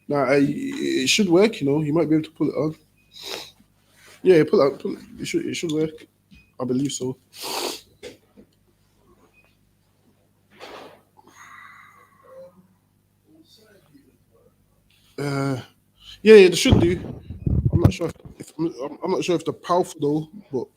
Nah, it should work. You know, you might be able to pull it on. Yeah, pull it out. Pull it. It should work. I believe so. Uh, yeah, they should do. I'm not sure if I'm not sure if they're powerful though, but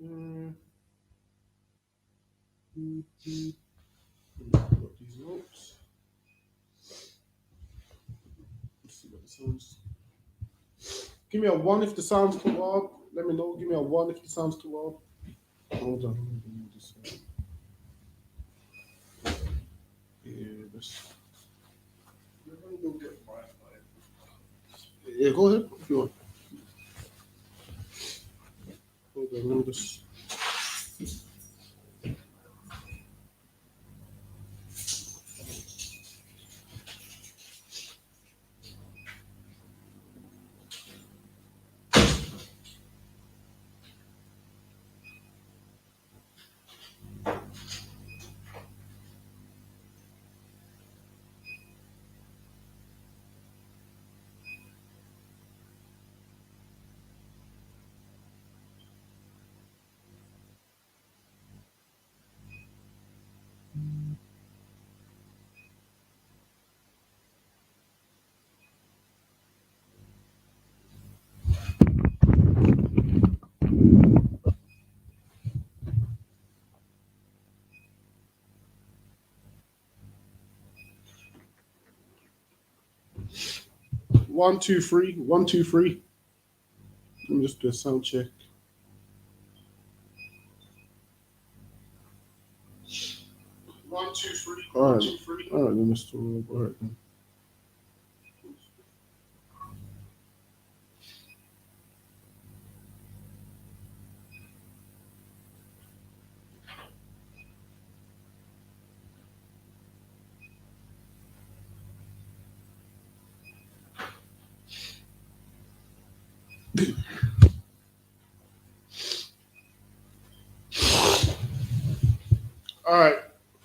Mm, mm, mm. Got these notes. Let's see what the sounds. Give me a one if the sounds too loud. Let me know. Give me a one if the sounds too loud. Hold on. Let me just, yeah, yeah, go ahead if you want. Hold on. Let me just. 1, 2, 3. 1, 2, 3. Let me just do a sound check. One, two, three. All right. 1, 2, 3. All right, then, Mr. All right, then. All right.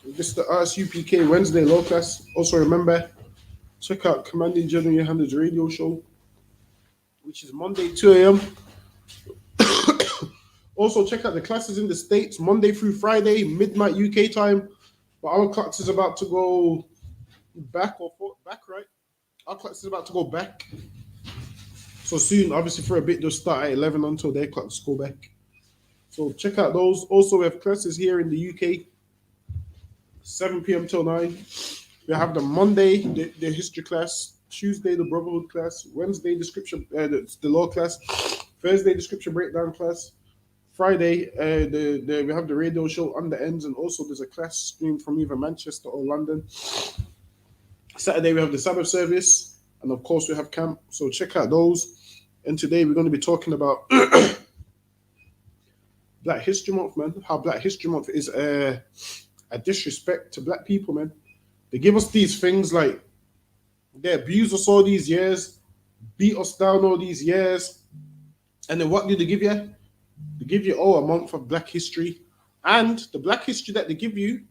This is the I.S.U.P.K Wednesday low class. Also, remember, check out Commanding General YAHANNA's radio show, which is Monday, 2 a.m. Also, check out the classes in the States, Monday through Friday, midnight UK time. But our class is about to go back back, right? Our class is about to go back. So soon, obviously, for a bit, they'll start at 11 until their clocks go back. So check out those. Also, we have classes here in the UK, 7 p.m. till 9. We have the Monday, the history class, Tuesday, the brotherhood class, Wednesday, the law class, Thursday, description breakdown class, Friday, we have the radio show on the ends, and also there's a class stream from either Manchester or London. Saturday, we have the Sabbath service, and of course, we have camp. So check out those. And today, we're going to be talking about Black History Month, man. How Black History Month is a disrespect to Black people, man. They give us these things like they abuse us all these years, beat us down all these years, and then what do they give you? They give you a month of Black history, and the Black history that they give you,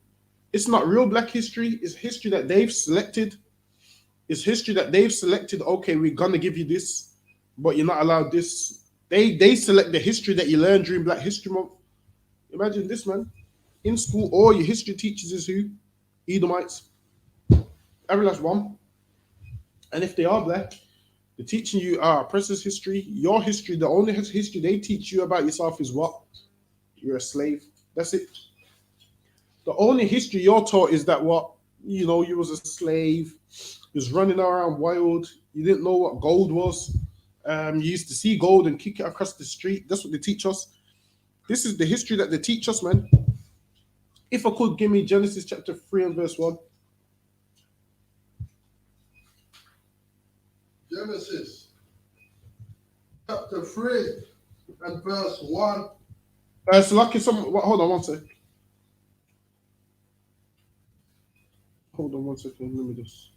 it's not real Black history. It's history that they've selected. It's history that they've selected. Okay, we're gonna give you this, but you're not allowed this. They select the history that you learn during Black History Month. Imagine this, man. In school, all your history teachers is who? Edomites. Every last one. And if they are Black, they're teaching you oppressors history. Your history, the only history they teach you about yourself is what? You're a slave. That's it. The only history you're taught is that what? You know, you was a slave, you was running around wild, you didn't know what gold was, You used to see gold and kick it across the street. That's what they teach us. This is the history that they teach us, man. If I could, give me Genesis chapter 3 and verse 1. Genesis chapter 3 and verse 1. So lucky hold on one second. Hold on one second. Let me just.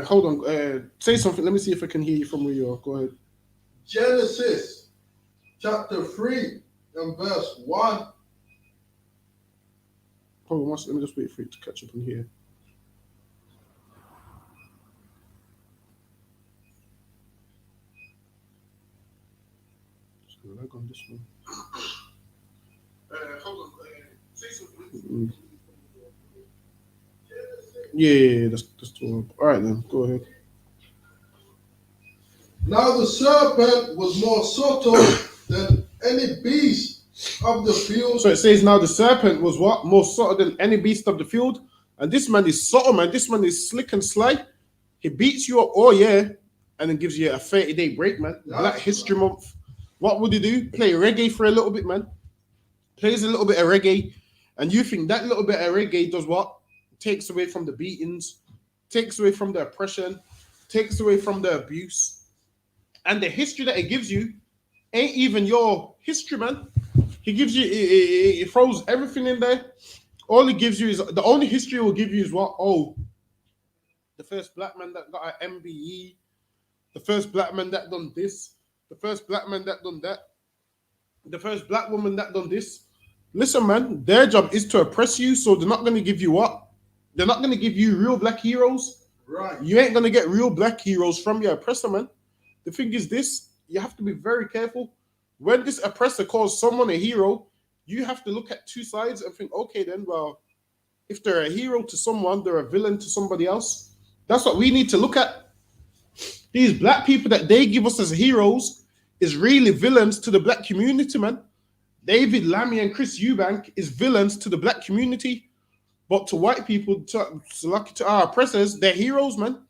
Hold on. Say something. Let me see if I can hear you from where you are. Go ahead. Genesis chapter 3 and verse 1. Hold on one second. Let me just wait for it to catch up in here. Just gonna lag on this one. Hold on. Say something. Yeah, that's the one. All right, then. Go ahead. Now the serpent was more subtle than any beast of the field. So it says now the serpent was what? More subtle than any beast of the field. And this man is subtle, man. This man is slick and sly. He beats you up all year and then gives you a 30-day break, man. That's Black History Month. What would he do? Play reggae for a little bit, man. Plays a little bit of reggae. And you think that little bit of reggae does what? Takes away from the beatings, takes away from the oppression, takes away from the abuse. And the history that it gives you ain't even your history, man. He gives you, he throws everything in there. All he gives you is, the only history it will give you is what? Oh, the first black man that got an MBE, the first black man that done this, the first black man that done that, the first black woman that done this. Listen, man, their job is to oppress you, so they're not going to give you what? They're not going to give you real black heroes. Right. You ain't going to get real black heroes from your oppressor, man. The thing is this, you have to be very careful. When this oppressor calls someone a hero, you have to look at two sides and think, okay, then, well, if they're a hero to someone, they're a villain to somebody else. That's what we need to look at. These black people that they give us as heroes is really villains to the black community, man. David Lammy and Chris Eubank is villains to the black community. But to white people, to our oppressors, they're heroes, man.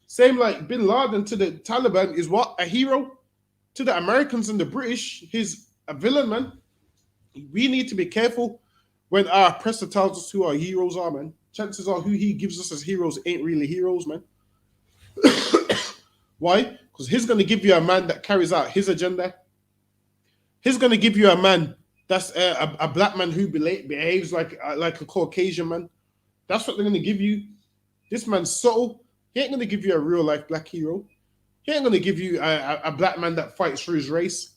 Same like Bin Laden to the Taliban is what? A hero. To the Americans and the British, he's a villain, man. We need to be careful when our oppressor tells us who our heroes are, man. Chances are who he gives us as heroes ain't really heroes, man. Why? Because he's going to give you a man that carries out his agenda. He's going to give you a man that's a black man who behaves like a Caucasian man. That's what they're going to give you. This man's subtle. He ain't going to give you a real life black hero. He ain't going to give you a black man that fights for his race.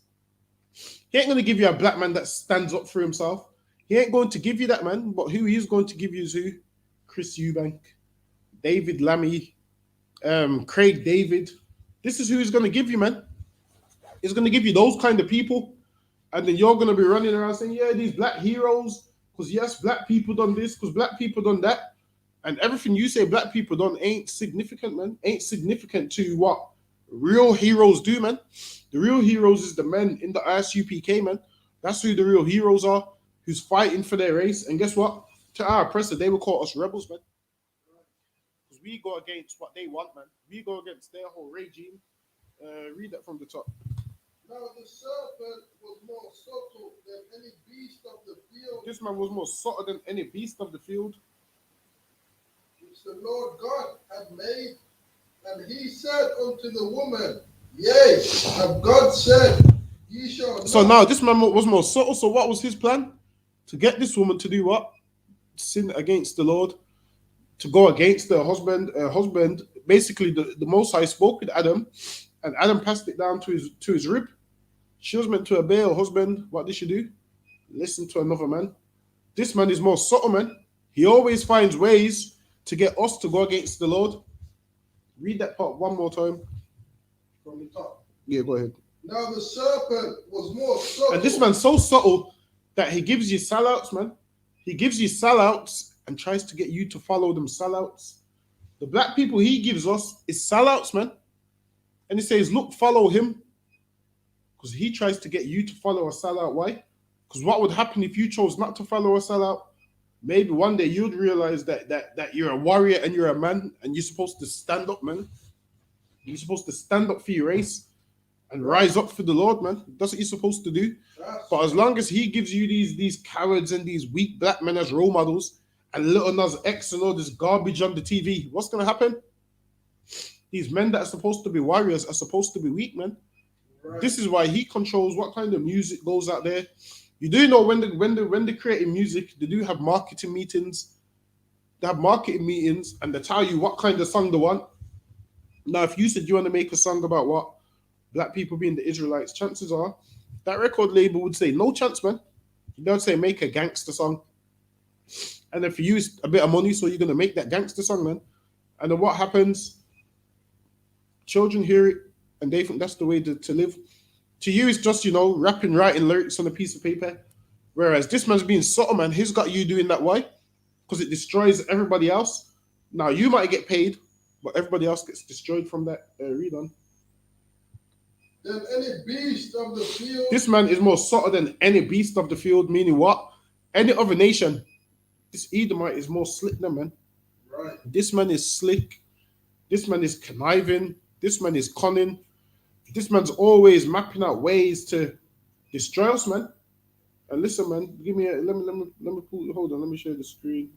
He ain't going to give you a black man that stands up for himself. He ain't going to give you that, man. But who he's going to give you is who? Chris Eubank, David Lammy, Craig David. This is who he's going to give you, man. He's going to give you those kind of people. And then you're going to be running around saying, yeah, these black heroes, because yes, black people done this, because black people done that. And everything you say black people done ain't significant, man. Ain't significant to what real heroes do, man. The real heroes is the men in the I.S.U.P.K, man. That's who the real heroes are, who's fighting for their race. And guess what? To our oppressor, they will call us rebels, man. Because we go against what they want, man. We go against their whole regime. Read that from the top. Now the serpent was more subtle than any beast of the field. This man was more subtle than any beast of the field, which the Lord God had made. And he said unto the woman, yea, have God said, ye shall not. So now this man was more subtle. So what was his plan? To get this woman to do what? Sin against the Lord. To go against the husband. Basically, the Most High spoke with Adam, and Adam passed it down to his rib. She was meant to obey her husband. What did she do? Listen to another man. This man is more subtle, man. He always finds ways to get us to go against the Lord. Read that part one more time. From the top. Yeah, go ahead. Now the serpent was more subtle. And this man's so subtle that he gives you sellouts, man. He gives you sellouts and tries to get you to follow them sellouts. The black people he gives us is sellouts, man. And he says, look, follow him. Because he tries to get you to follow a sellout. Why? Because what would happen if you chose not to follow a sellout? Maybe one day you'd realize that you're a warrior and you're a man and you're supposed to stand up, man. You're supposed to stand up for your race and rise up for the Lord, man. That's what you're supposed to do. But as long as he gives you these cowards and these weak black men as role models and little Nas X and all this garbage on the TV, what's going to happen? These men that are supposed to be warriors are supposed to be weak, man. Right. This is why he controls what kind of music goes out there. You do know when they're creating music, they do have marketing meetings. They have marketing meetings and they tell you what kind of song they want. Now, if you said you want to make a song about what? Black people being the Israelites, chances are that record label would say, no chance, man. They would say, make a gangster song. And if you use a bit of money, so you're going to make that gangster song, man. And then what happens? Children hear it and they think that's the way to live. To you, it's just, rapping, writing lyrics on a piece of paper. Whereas this man's being subtle, man. He's got you doing that. Why? Because it destroys everybody else. Now, you might get paid, but everybody else gets destroyed from that. Read on. Than any beast of the field. This man is more subtle than any beast of the field, meaning what? Any other nation. This Edomite is more slick than, man. Right. This man is slick. This man is conniving. This man is cunning. This man's always mapping out ways to destroy us, man. And listen, man, let me pull, hold on, let me share the screen.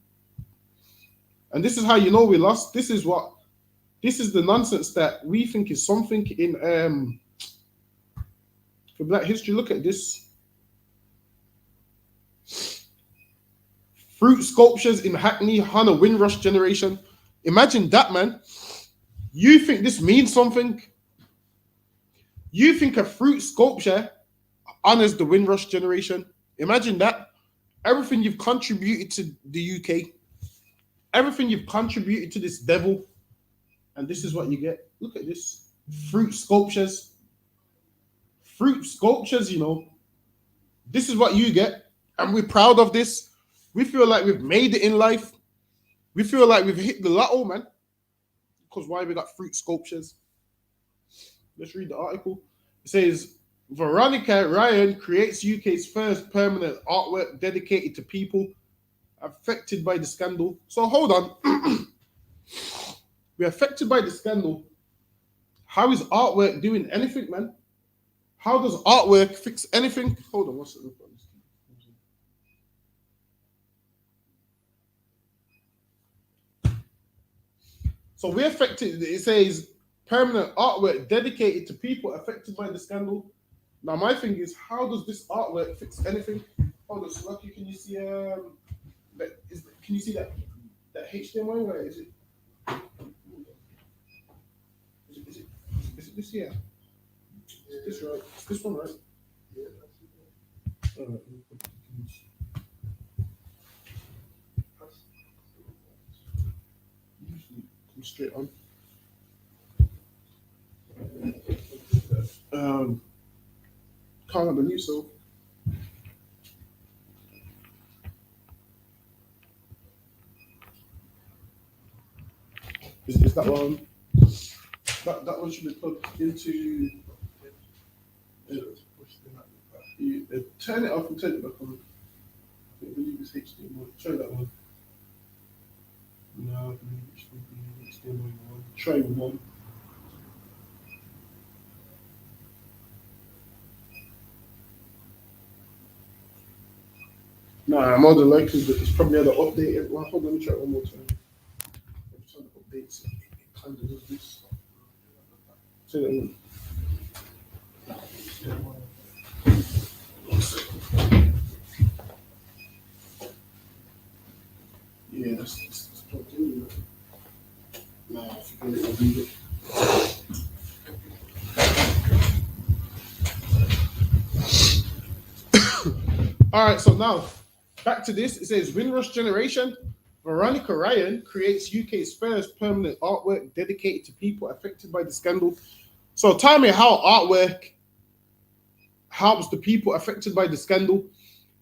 And this is how you know we lost. This is the nonsense that we think is something in for Black history. Look at this. Fruit sculptures in Hackney, Hannah Windrush generation. Imagine that, man. You think this means something? You think a fruit sculpture honors the Windrush generation? Imagine that. Everything you've contributed to the UK, everything you've contributed to this devil, and this is what you get. Look at this. Fruit sculptures. Fruit sculptures, This is what you get. And we're proud of this. We feel like we've made it in life. We feel like we've hit the lotto, man. Because why? We got fruit sculptures. Let's read the article. It says, Veronica Ryan creates UK's first permanent artwork dedicated to people affected by the scandal. So hold on. We're affected by the scandal. How is artwork doing anything, man? How does artwork fix anything? Hold on, what's it? So we're affected. It says permanent artwork dedicated to people affected by the scandal. Now, my thing is, how does this artwork fix anything? Hold on, Lucky, can you see can you see that HDMI? Where is it? Is it this here? Is this right? Is this one right? Yeah, that's it. Usually come straight on. Can't believe so. Is that one? That one should be plugged into. Turn it off and turn it back on. I believe it's HDMI. Try that one. No, I believe it should be HDMI one. Try one. Nah, more than likely it's probably had to update it. Well, hold on, let me try it one more time. I'm trying to update it. It kind of does this. Say that one. Yeah, that's plugged in. Nah, I forget it. I'll leave it. All right, so now back to this. It says Windrush generation. Veronica Ryan creates UK's first permanent artwork dedicated to people affected by the scandal. So tell me how artwork helps the people affected by the scandal.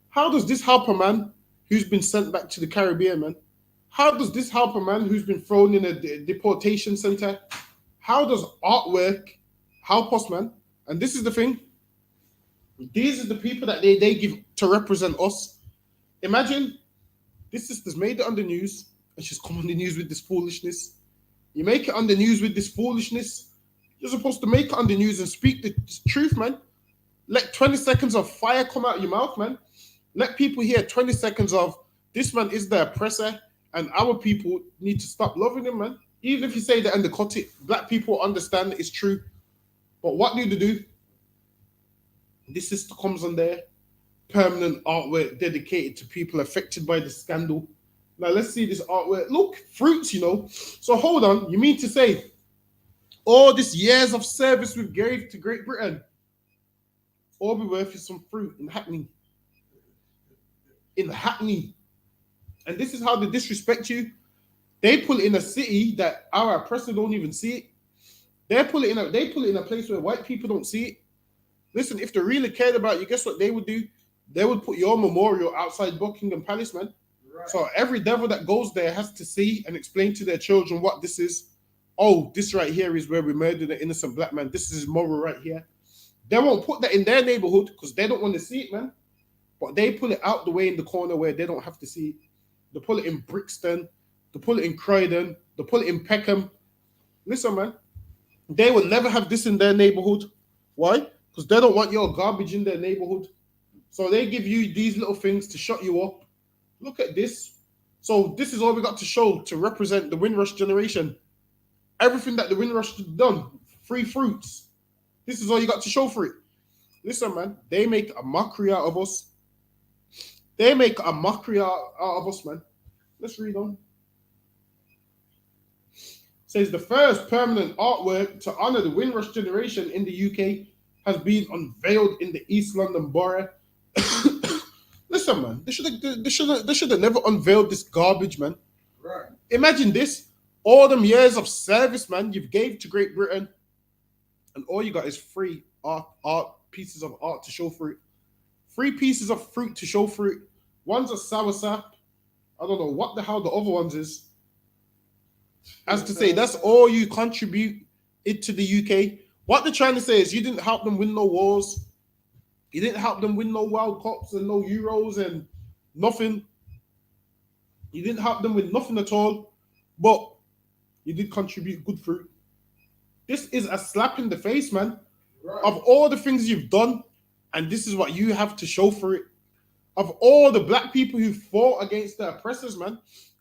How does this help a man who's been sent back to the Caribbean, man? How does this help a man who's been thrown in a deportation center? How does artwork help us, man? And this is the thing. These are the people that they give to represent us. Imagine this sister's made it on the news and she's come on the news with this foolishness. You make it on the news with this foolishness. You're supposed to make it on the news and speak the truth, man. Let 20 seconds of fire come out of your mouth, man. Let people hear 20 seconds of this man is the oppressor and our people need to stop loving him, man. Even if you say that and they cut it, black people understand that it's true. But what do they do? This sister comes on there, permanent artwork dedicated to people affected by the scandal. Now let's see this artwork. Look, fruits, you know. So hold on, you mean to say all these years of service we gave to Great Britain, all be worth is some fruit in Hackney. In Hackney. And this is how they disrespect you. They pull it in a city that our oppressor don't even see it. They pull it in a place where white people don't see it. Listen, if they really cared about you, guess what they would do? They would put your memorial outside Buckingham Palace, man. Right. So every devil that goes there has to see and explain to their children what this is. Oh, this right here is where we murdered an innocent black man. This is his moral right here. They won't put that in their neighborhood because they don't want to see it, man. But they pull it out the way in the corner where they don't have to see it. They pull it in Brixton. They pull it in Croydon. They pull it in Peckham. Listen, man. They will never have this in their neighborhood. Why? Because they don't want your garbage in their neighborhood. So they give you these little things to shut you up. Look at this. So this is all we got to show to represent the Windrush generation. Everything that the Windrush has done. Free fruits. This is all you got to show for it. Listen, man. They make a mockery out of us. They make a mockery out of us, man. Let's read on. Says the first permanent artwork to honor the Windrush generation in the UK has been unveiled in the East London Borough. Listen, man, they should have never unveiled this garbage, man. Right. Imagine this. All them years of service, man, you've gave to Great Britain, and all you got is free art pieces of art to show for it. 3 pieces of fruit to show for it. One's a sour sap. I don't know what the hell the other ones is. As to say, that's all you contribute it to the UK. What they're trying to say is you didn't help them win no wars. You didn't help them win no World Cups and no Euros and nothing. You didn't help them with nothing at all. But you did contribute good fruit. This is a slap in the face, man. Right. Of all the things you've done, and this is what you have to show for it. Of all the black people who fought against the oppressors, man.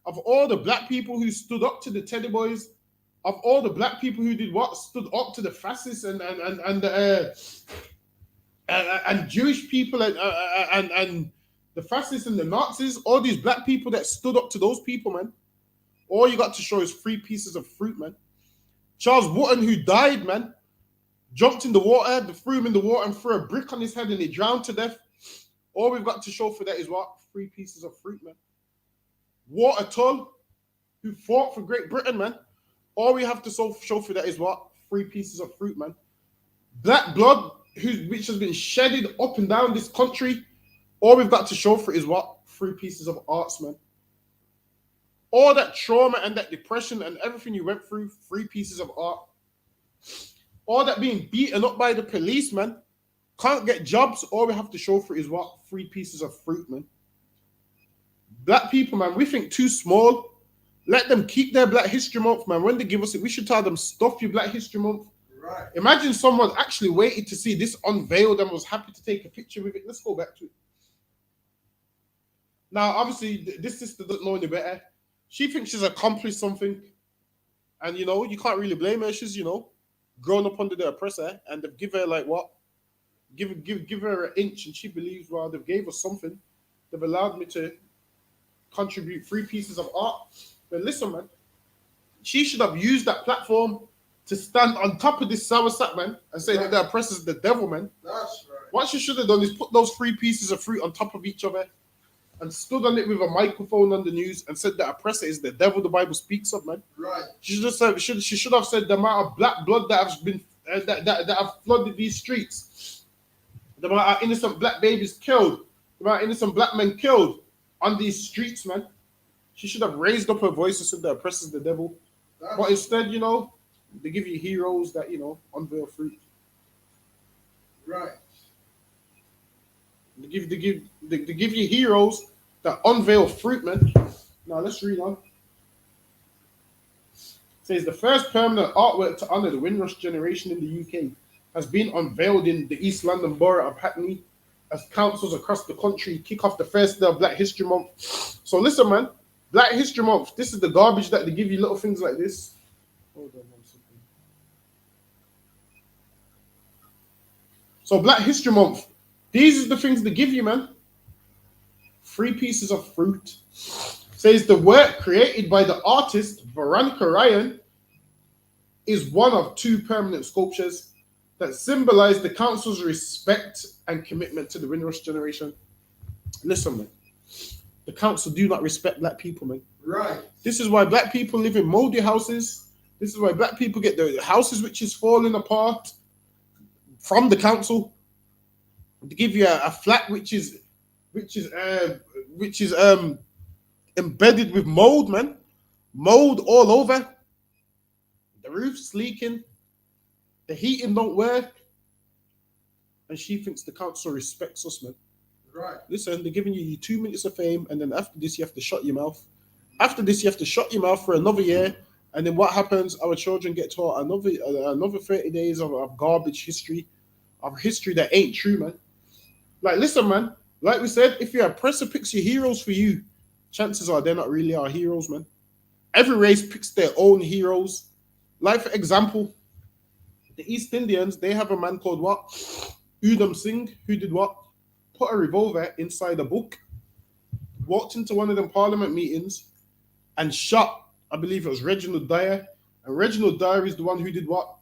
Of all the black people who stood up to the Teddy Boys, of all the black people who did what? Stood up to the fascists and Jewish people and the fascists and the Nazis, all these black people that stood up to those people, man. All you got to show is 3 pieces of fruit, man. Charles Wotton, who died, man, jumped in the water, they threw him in the water and threw a brick on his head and he drowned to death. All we've got to show for that is what? 3 pieces of fruit, man. Water Tull, who fought for Great Britain, man. All we have to show for that is what? 3 pieces of fruit, man. Black blood, which has been shedded up and down this country. All we've got to show for it is what? 3 pieces of arts, man. All that trauma and that depression and everything you went through, 3 pieces of art. All that being beaten up by the police, man. Can't get jobs. All we have to show for it is what? 3 pieces of fruit, man. Black people, man, we think too small. Let them keep their Black History Month, man. When they give us it, we should tell them, stuff your Black History Month. Right. Imagine someone actually waited to see this unveiled and was happy to take a picture with it. Let's go back to it. Now, obviously, this sister doesn't know any better. She thinks she's accomplished something. And, you know, you can't really blame her. She's, you know, grown up under the oppressor. And they've given her, like, what? Give her an inch and she believes, well, they've gave us something. They've allowed me to contribute 3 pieces of art. But listen, man, she should have used that platform to stand on top of this sour sap, man, and say that the oppressor's the devil, man. That's right. What she should have done is put those 3 pieces of fruit on top of each other and stood on it with a microphone on the news and said that oppressor is the devil the Bible speaks of, man. Right. She should have said the amount of black blood that has been that have flooded these streets, the amount of innocent black babies killed, the amount of innocent black men killed on these streets, man. She should have raised up her voice and said the oppressor is the devil. But That's instead, they give you heroes that, unveil fruit. right. They give you heroes that unveil fruit, man. Now let's read on. It says the first permanent artwork to honor the Windrush generation in the UK has been unveiled in the East London Borough of Hackney as councils across the country kick off the first day of Black History Month. So listen, man, Black History Month. This is the garbage that they give you, little things like this. Hold on 1 second. So Black History Month. These are the things they give you, man. 3 pieces of fruit. Says the work created by the artist Veronica Ryan is one of 2 permanent sculptures that symbolize the council's respect and commitment to the Windrush generation. Listen, man. The council do not respect black people, man. Right. This is why black people live in moldy houses. This is why black people get the houses which is falling apart from the council. To give you a flat which is embedded with mold, man. Mold all over. The roof's leaking. The heating don't work. And she thinks the council respects us, man. Right. Listen, they're giving you 2 minutes of fame, and then after this, you have to shut your mouth. After this, you have to shut your mouth for another year. And then what happens? Our children get taught another 30 days of garbage history, of history that ain't true, man. Like, listen, man. Like we said, if your oppressor picks your heroes for you, chances are they're not really our heroes, man. Every race picks their own heroes. Like, for example, the East Indians, they have a man called what? Udham Singh, who did what? Put a revolver inside a book, walked into one of them parliament meetings, and shot, I believe it was Reginald Dyer. And Reginald Dyer is the one who did what?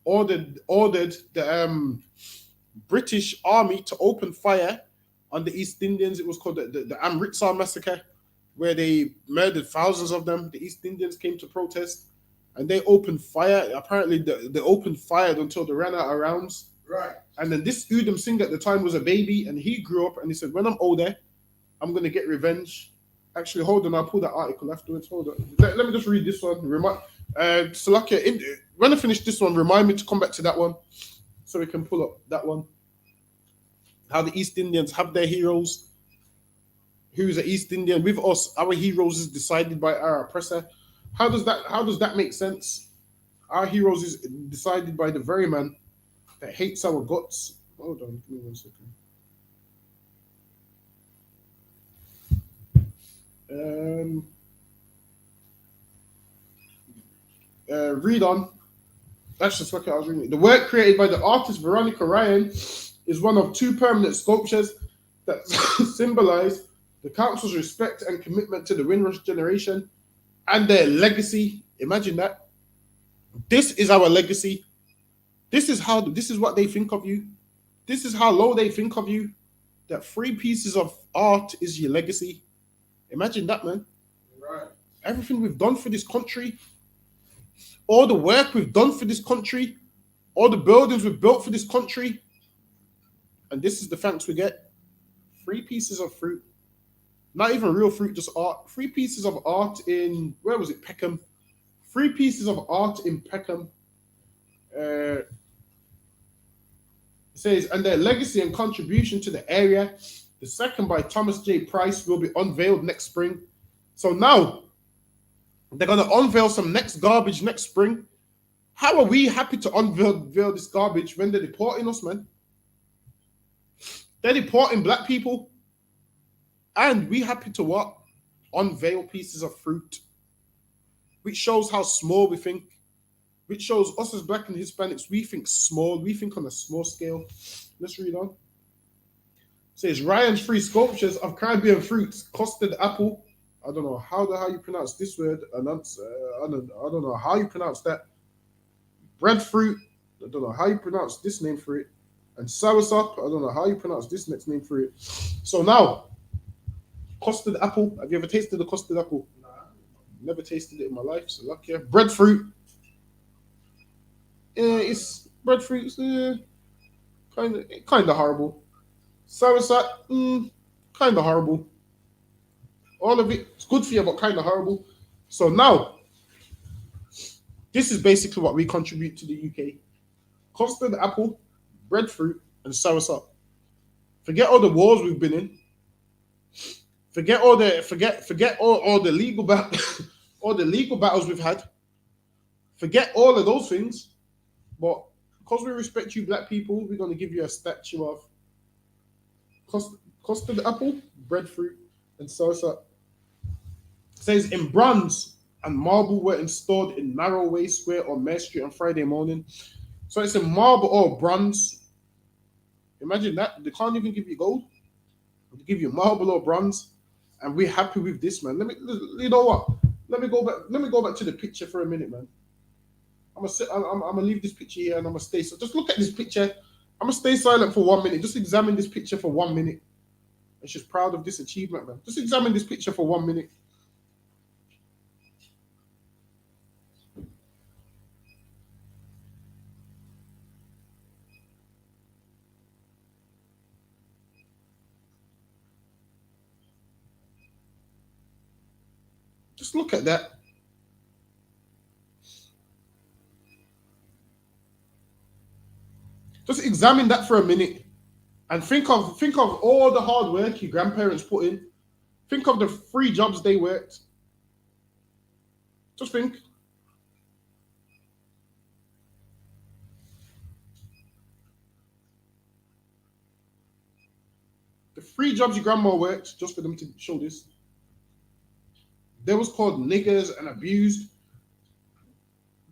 Ordered the British army to open fire on the East Indians. It was called the Amritsar massacre, where they murdered thousands of them. The East Indians came to protest, and they opened fire. Apparently, they opened fire until they ran out of rounds. Right. And then this Udham Singh at the time was a baby, and he grew up, and he said, when I'm older, I'm going to get revenge. Actually, hold on, I'll pull that article afterwards. Hold on. Let me just read this one. Salakia, when I finish this one, remind me to come back to that one so we can pull up that one. How the East Indians have their heroes. Who's an East Indian? With us, our heroes is decided by our oppressor. How does that make sense? Our heroes is decided by the very man that hates our guts. Hold on, give me 1 second. Read on. That's just what I was reading. The work created by the artist Veronica Ryan is one of 2 permanent sculptures that symbolize the council's respect and commitment to the Windrush generation and their legacy. Imagine that. This is our legacy. This is what they think of you. This is how low they think of you. That 3 pieces of art is your legacy. Imagine that, man. Right. Everything we've done for this country, all the work we've done for this country, all the buildings we've built for this country, and this is the thanks we get. 3 pieces of fruit. Not even real fruit, just art. 3 pieces of art in, where was it, Peckham? 3 pieces of art in Peckham. It says, and their legacy and contribution to the area, the second by Thomas J. Price, will be unveiled next spring. So now, they're going to unveil some next garbage next spring. How are we happy to unveil this garbage when they're deporting us, man? They're deporting black people. And we happy to what? Unveil pieces of fruit. Which shows how small we think. Which shows us as black and Hispanics, we think small. We think on a small scale. Let's read on. It says, Ryan's 3 sculptures of Caribbean fruits, custard apple. I don't know how the hell you pronounce this word. I don't know how you pronounce that. Breadfruit. I don't know how you pronounce this name for it. And soursop. I don't know how you pronounce this next name for it. So now, custard apple. Have you ever tasted the custard apple? Nah. Never tasted it in my life. So lucky. Breadfruit. It's breadfruit's kind of horrible. Soursop, kind of horrible. All of it, it's good for you, but kind of horrible. So now, this is basically what we contribute to the UK. Custard, apple, breadfruit, and soursop. Forget all the wars we've been in. Forget all the legal all the legal battles we've had. Forget all of those things. But because we respect you, black people, we're gonna give you a statue of custard, apple, breadfruit, and soursop. It says in bronze and marble were installed in Narrowway Square on Mare Street on Friday morning. So it's in marble or bronze. Imagine that. They can't even give you gold. They give you marble or bronze. And we're happy with this, man. You know what? Let me go back to the picture for a minute, man. I'm gonna leave this picture here and I'm gonna stay. So just look at this picture. I'm gonna stay silent for 1 minute. Just examine this picture for 1 minute. I'm just proud of this achievement, man. Just examine this picture for 1 minute. Just look at that. Just examine that for a minute and think of all the hard work your grandparents put in. Think of the 3 jobs they worked. Just think. The 3 jobs your grandma worked just for them to show this. They was called niggers and abused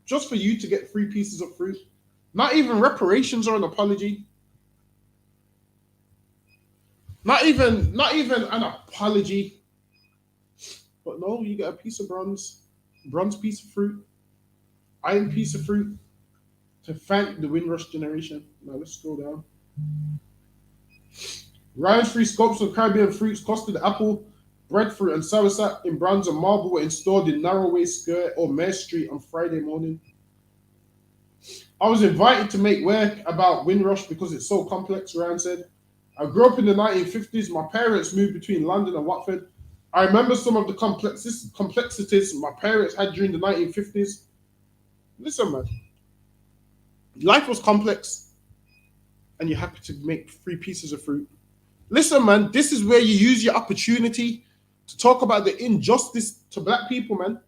just for you to get 3 pieces of fruit. Not even reparations or an apology. Not even an apology. But no, you get a piece of bronze piece of fruit, iron piece of fruit to thank the Windrush generation. Now let's scroll down. Ryan's 3 scopes of Caribbean fruits, custard, apple, breadfruit, and soursop in bronze and marble were installed in Narrowway Square or Mare Street on Friday morning. I was invited to make work about Windrush because it's so complex, Ryan said. I grew up in the 1950s. My parents moved between London and Watford. I remember some of the complexities my parents had during the 1950s. Listen, man. Life was complex, and you're happy to make 3 pieces of fruit. Listen, man, this is where you use your opportunity to talk about the injustice to black people, man.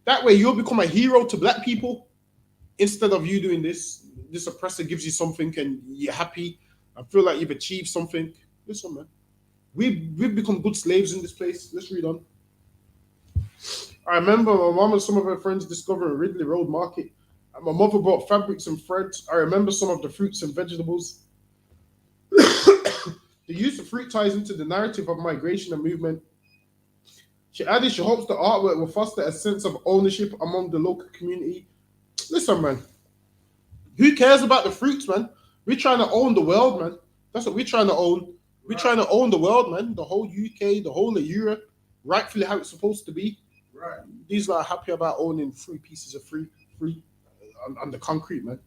That way you'll become a hero to black people instead of you doing this. This oppressor gives you something and you're happy. I feel like you've achieved something. Listen, man. We've become good slaves in this place. Let's read on. I remember my mom and some of her friends discovering Ridley Road Market. And my mother bought fabrics and threads. I remember some of the fruits and vegetables. The use of fruit ties into the narrative of migration and movement. She added she hopes the artwork will foster a sense of ownership among the local community. Listen, man. Who cares about the fruits, man? We're trying to own the world, man. That's what we're trying to own. We're trying to own the world, man. The whole UK, the whole of Europe, rightfully how it's supposed to be. Right. These are happy about owning 3 pieces of fruit on the concrete, man.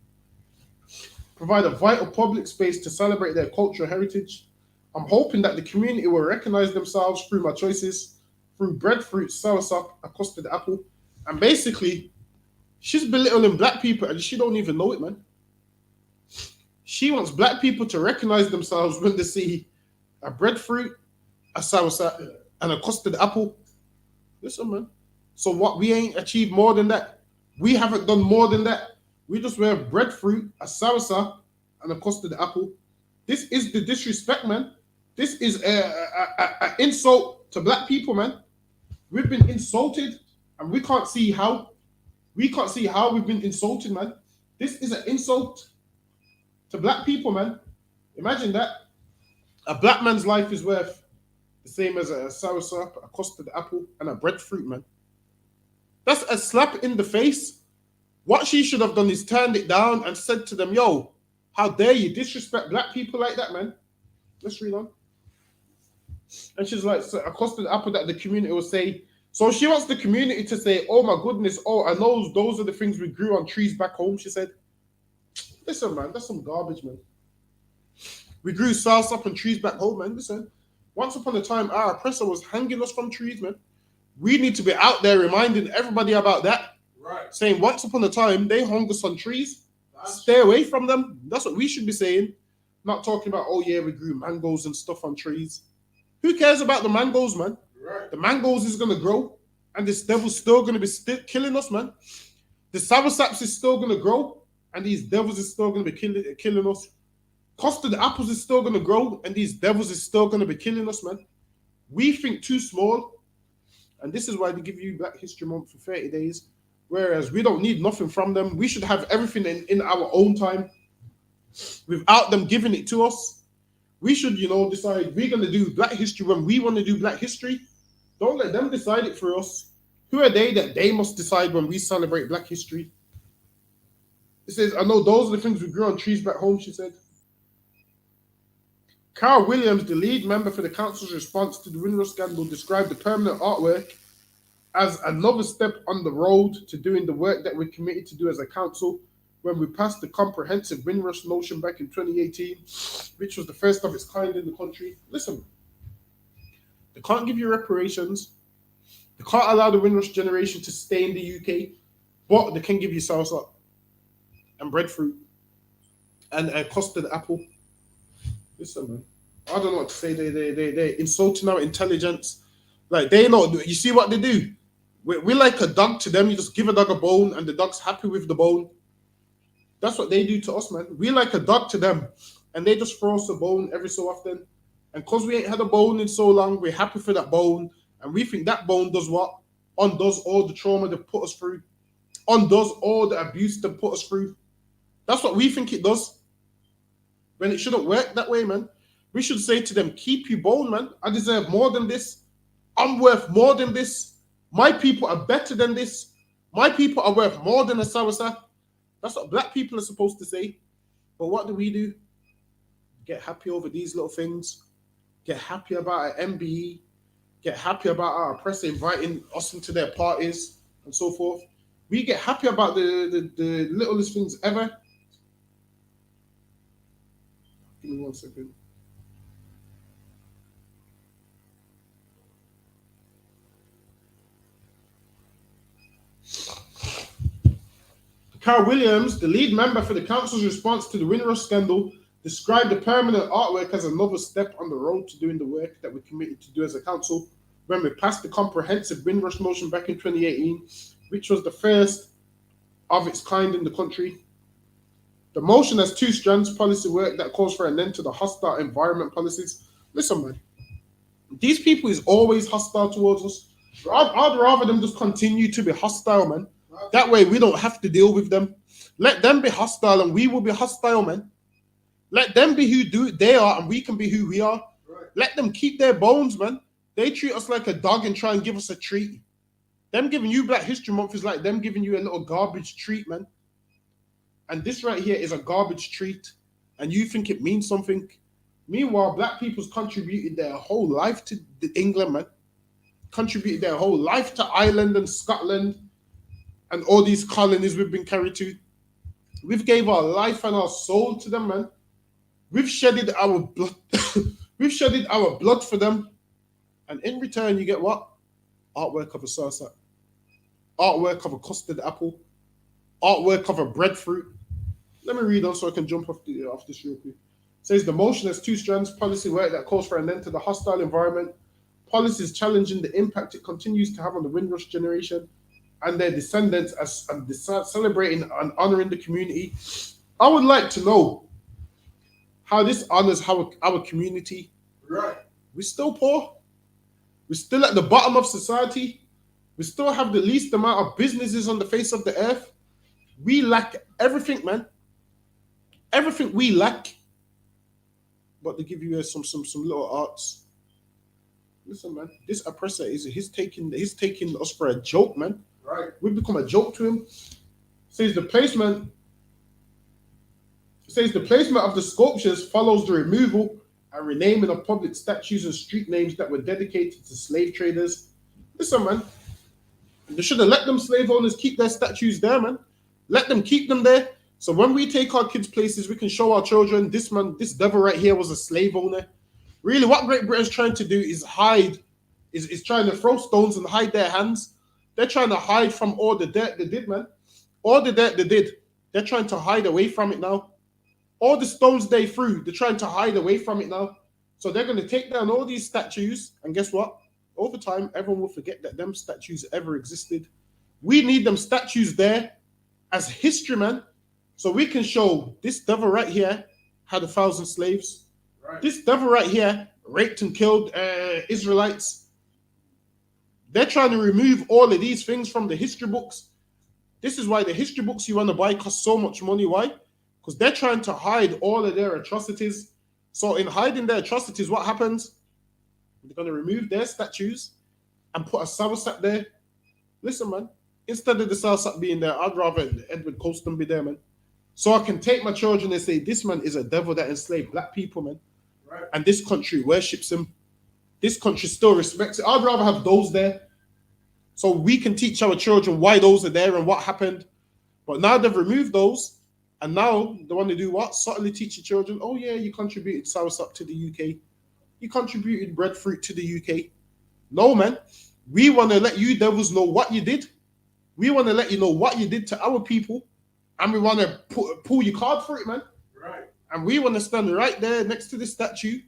Provide a vital public space to celebrate their cultural heritage. I'm hoping that the community will recognize themselves through my choices, through breadfruit, soursop, a custard apple. And basically, she's belittling black people and she don't even know it, man. She wants black people to recognize themselves when they see a breadfruit, a soursop, and a custard apple. Listen, man. So what, we ain't achieved more than that? We haven't done more than that. We just wear breadfruit, a soursop, and a custard apple. This is the disrespect, man. This is a insult to black people, man. We've been insulted, and we can't see how. We can't see how we've been insulted, man. This is an insult to black people, man. Imagine that. A black man's life is worth the same as a soursop, a custard apple, and a breadfruit, man. That's a slap in the face. What she should have done is turned it down and said to them, yo, how dare you disrespect black people like that, man? Let's read on. And she's like, so a custard apple that the community will say. So she wants the community to say, oh my goodness, oh, I know those are the things we grew on trees back home, she said. Listen, man, that's some garbage, man. We grew soursop on trees back home, man. Listen, Once upon a time, our oppressor was hanging us from trees, man. We need to be out there reminding everybody about that. Right. Saying once upon a time, they hung us on trees. That's Stay away from them. That's what we should be saying. Not talking about, oh yeah, we grew mangoes and stuff on trees. Who cares about the mangoes, man? right. The mangoes is going to grow, and this devil's still going to be killing us, man. The sourshops is still going to grow, and these devils is still going to be killing us. Custard apples is still going to grow, and these devils is still going to be killing us, man. We think too small, and this is why they give you Black History Month for 30 days, whereas we don't need nothing from them. We should have everything in our own time without them giving it to us. We should, decide we're going to do Black History when we want to do Black History. Don't let them decide it for us. Who are they that they must decide when we celebrate Black History? It says, I know those are the things we grew on trees back home, she said. Carl Williams, the lead member for the council's response to the Windrush scandal, described the permanent artwork as another step on the road to doing the work that we're committed to do as a council when we passed the comprehensive Windrush motion back in 2018, which was the first of its kind in the country. Listen, they can't give you reparations. They can't allow the Windrush generation to stay in the UK, but they can give you salsa and breadfruit and custard apple. Listen, man, I don't know what to say. They're insulting our intelligence. Like, they know, you see what they do? We're like a dog to them. You just give a dog a bone and the dog's happy with the bone. That's what they do to us, man. We're like a dog to them and they just throw us a bone every so often. And because we ain't had a bone in so long, we're happy for that bone. And we think that bone does what? Undoes all the trauma they've put us through. Undoes all the abuse they've put us through. That's what we think it does. When it shouldn't work that way, man. We should say to them, keep your bone, man. I deserve more than this. I'm worth more than this. My people are better than this. My people are worth more than a soursop. That's what Black people are supposed to say. But what do? Get happy over these little things. Get happy about our MBE. Get happy about our oppressor inviting us into their parties and so forth. We get happy about the littlest things ever. Give me 1 second. Carl Williams, the lead member for the council's response to the Windrush scandal, described the permanent artwork as another step on the road to doing the work that we're committed to do as a council when we passed the comprehensive Windrush motion back in 2018, which was the first of its kind in the country. The motion has 2 strands: policy work that calls for an end to the hostile environment policies. Listen, man, these people is always hostile towards us. I'd rather them just continue to be hostile, man. That way we don't have to deal with them. Let them be hostile and we will be hostile, man. Let them be who they are and we can be who we are. Right. Let them keep their bones, man. They treat us like a dog and try and give us a treat. Them giving you Black History Month is like them giving you a little garbage treat, man. And this right here is a garbage treat. And you think it means something. Meanwhile, Black people's contributed their whole life to England, man. Contributed their whole life to Ireland and Scotland and all these colonies we've been carried to. We've gave our life and our soul to them, man. We've shedded our blood. We've shedded our blood for them. And in return, you get what? Artwork of a salsa. Artwork of a custard apple. Artwork of a breadfruit. Let me read on so I can jump off this real quick. It says the motion has 2 strands: policy work that calls for an end to the hostile environment, policies challenging the impact it continues to have on the Windrush generation and their descendants and celebrating and honoring the community. I would like to know how this honors our community. Right. We're still poor. We're still at the bottom of society. We still have the least amount of businesses on the face of the earth. We lack everything, man. Everything we lack. But they give you some little arts. Listen, man, this oppressor he's taking us for a joke, man. Right. We've become a joke to him. Says the placement of the sculptures follows the removal and renaming of public statues and street names that were dedicated to slave traders. Listen, man, they should have let them slave owners keep their statues there, man. Let them keep them there. So when we take our kids places, we can show our children this devil right here was a slave owner. Really, what Great Britain's trying to do is hide, is trying to throw stones and hide their hands. They're trying to hide from all the dirt they did, man. All the dirt they did, they're trying to hide away from it now. All the stones they threw, they're trying to hide away from it now. So they're going to take down all these statues, and guess what? Over time, everyone will forget that them statues ever existed. We need them statues there as history, man, so we can show this devil right here had 1,000 slaves. Right. This devil right here raped and killed Israelites. They're trying to remove all of these things from the history books. This is why the history books you want to buy cost so much money. Why? Because they're trying to hide all of their atrocities. So in hiding their atrocities, what happens? They're going to remove their statues and put a Southside there. Listen, man, instead of the Southside being there, I'd rather Edward Colston be there, man. So I can take my children and say, this man is a devil that enslaved black people, man. Right. And this country worships him. This country still respects it. I'd rather have those there. So we can teach our children why those are there and what happened. But now they've removed those. And now they want to do what? Subtly teach your children, oh yeah, you contributed soursop to the UK. You contributed breadfruit to the UK. No, man. We want to let you devils know what you did. We want to let you know what you did to our people. And we want to pull your card for it, man. Right. And we want to stand right there next to the statue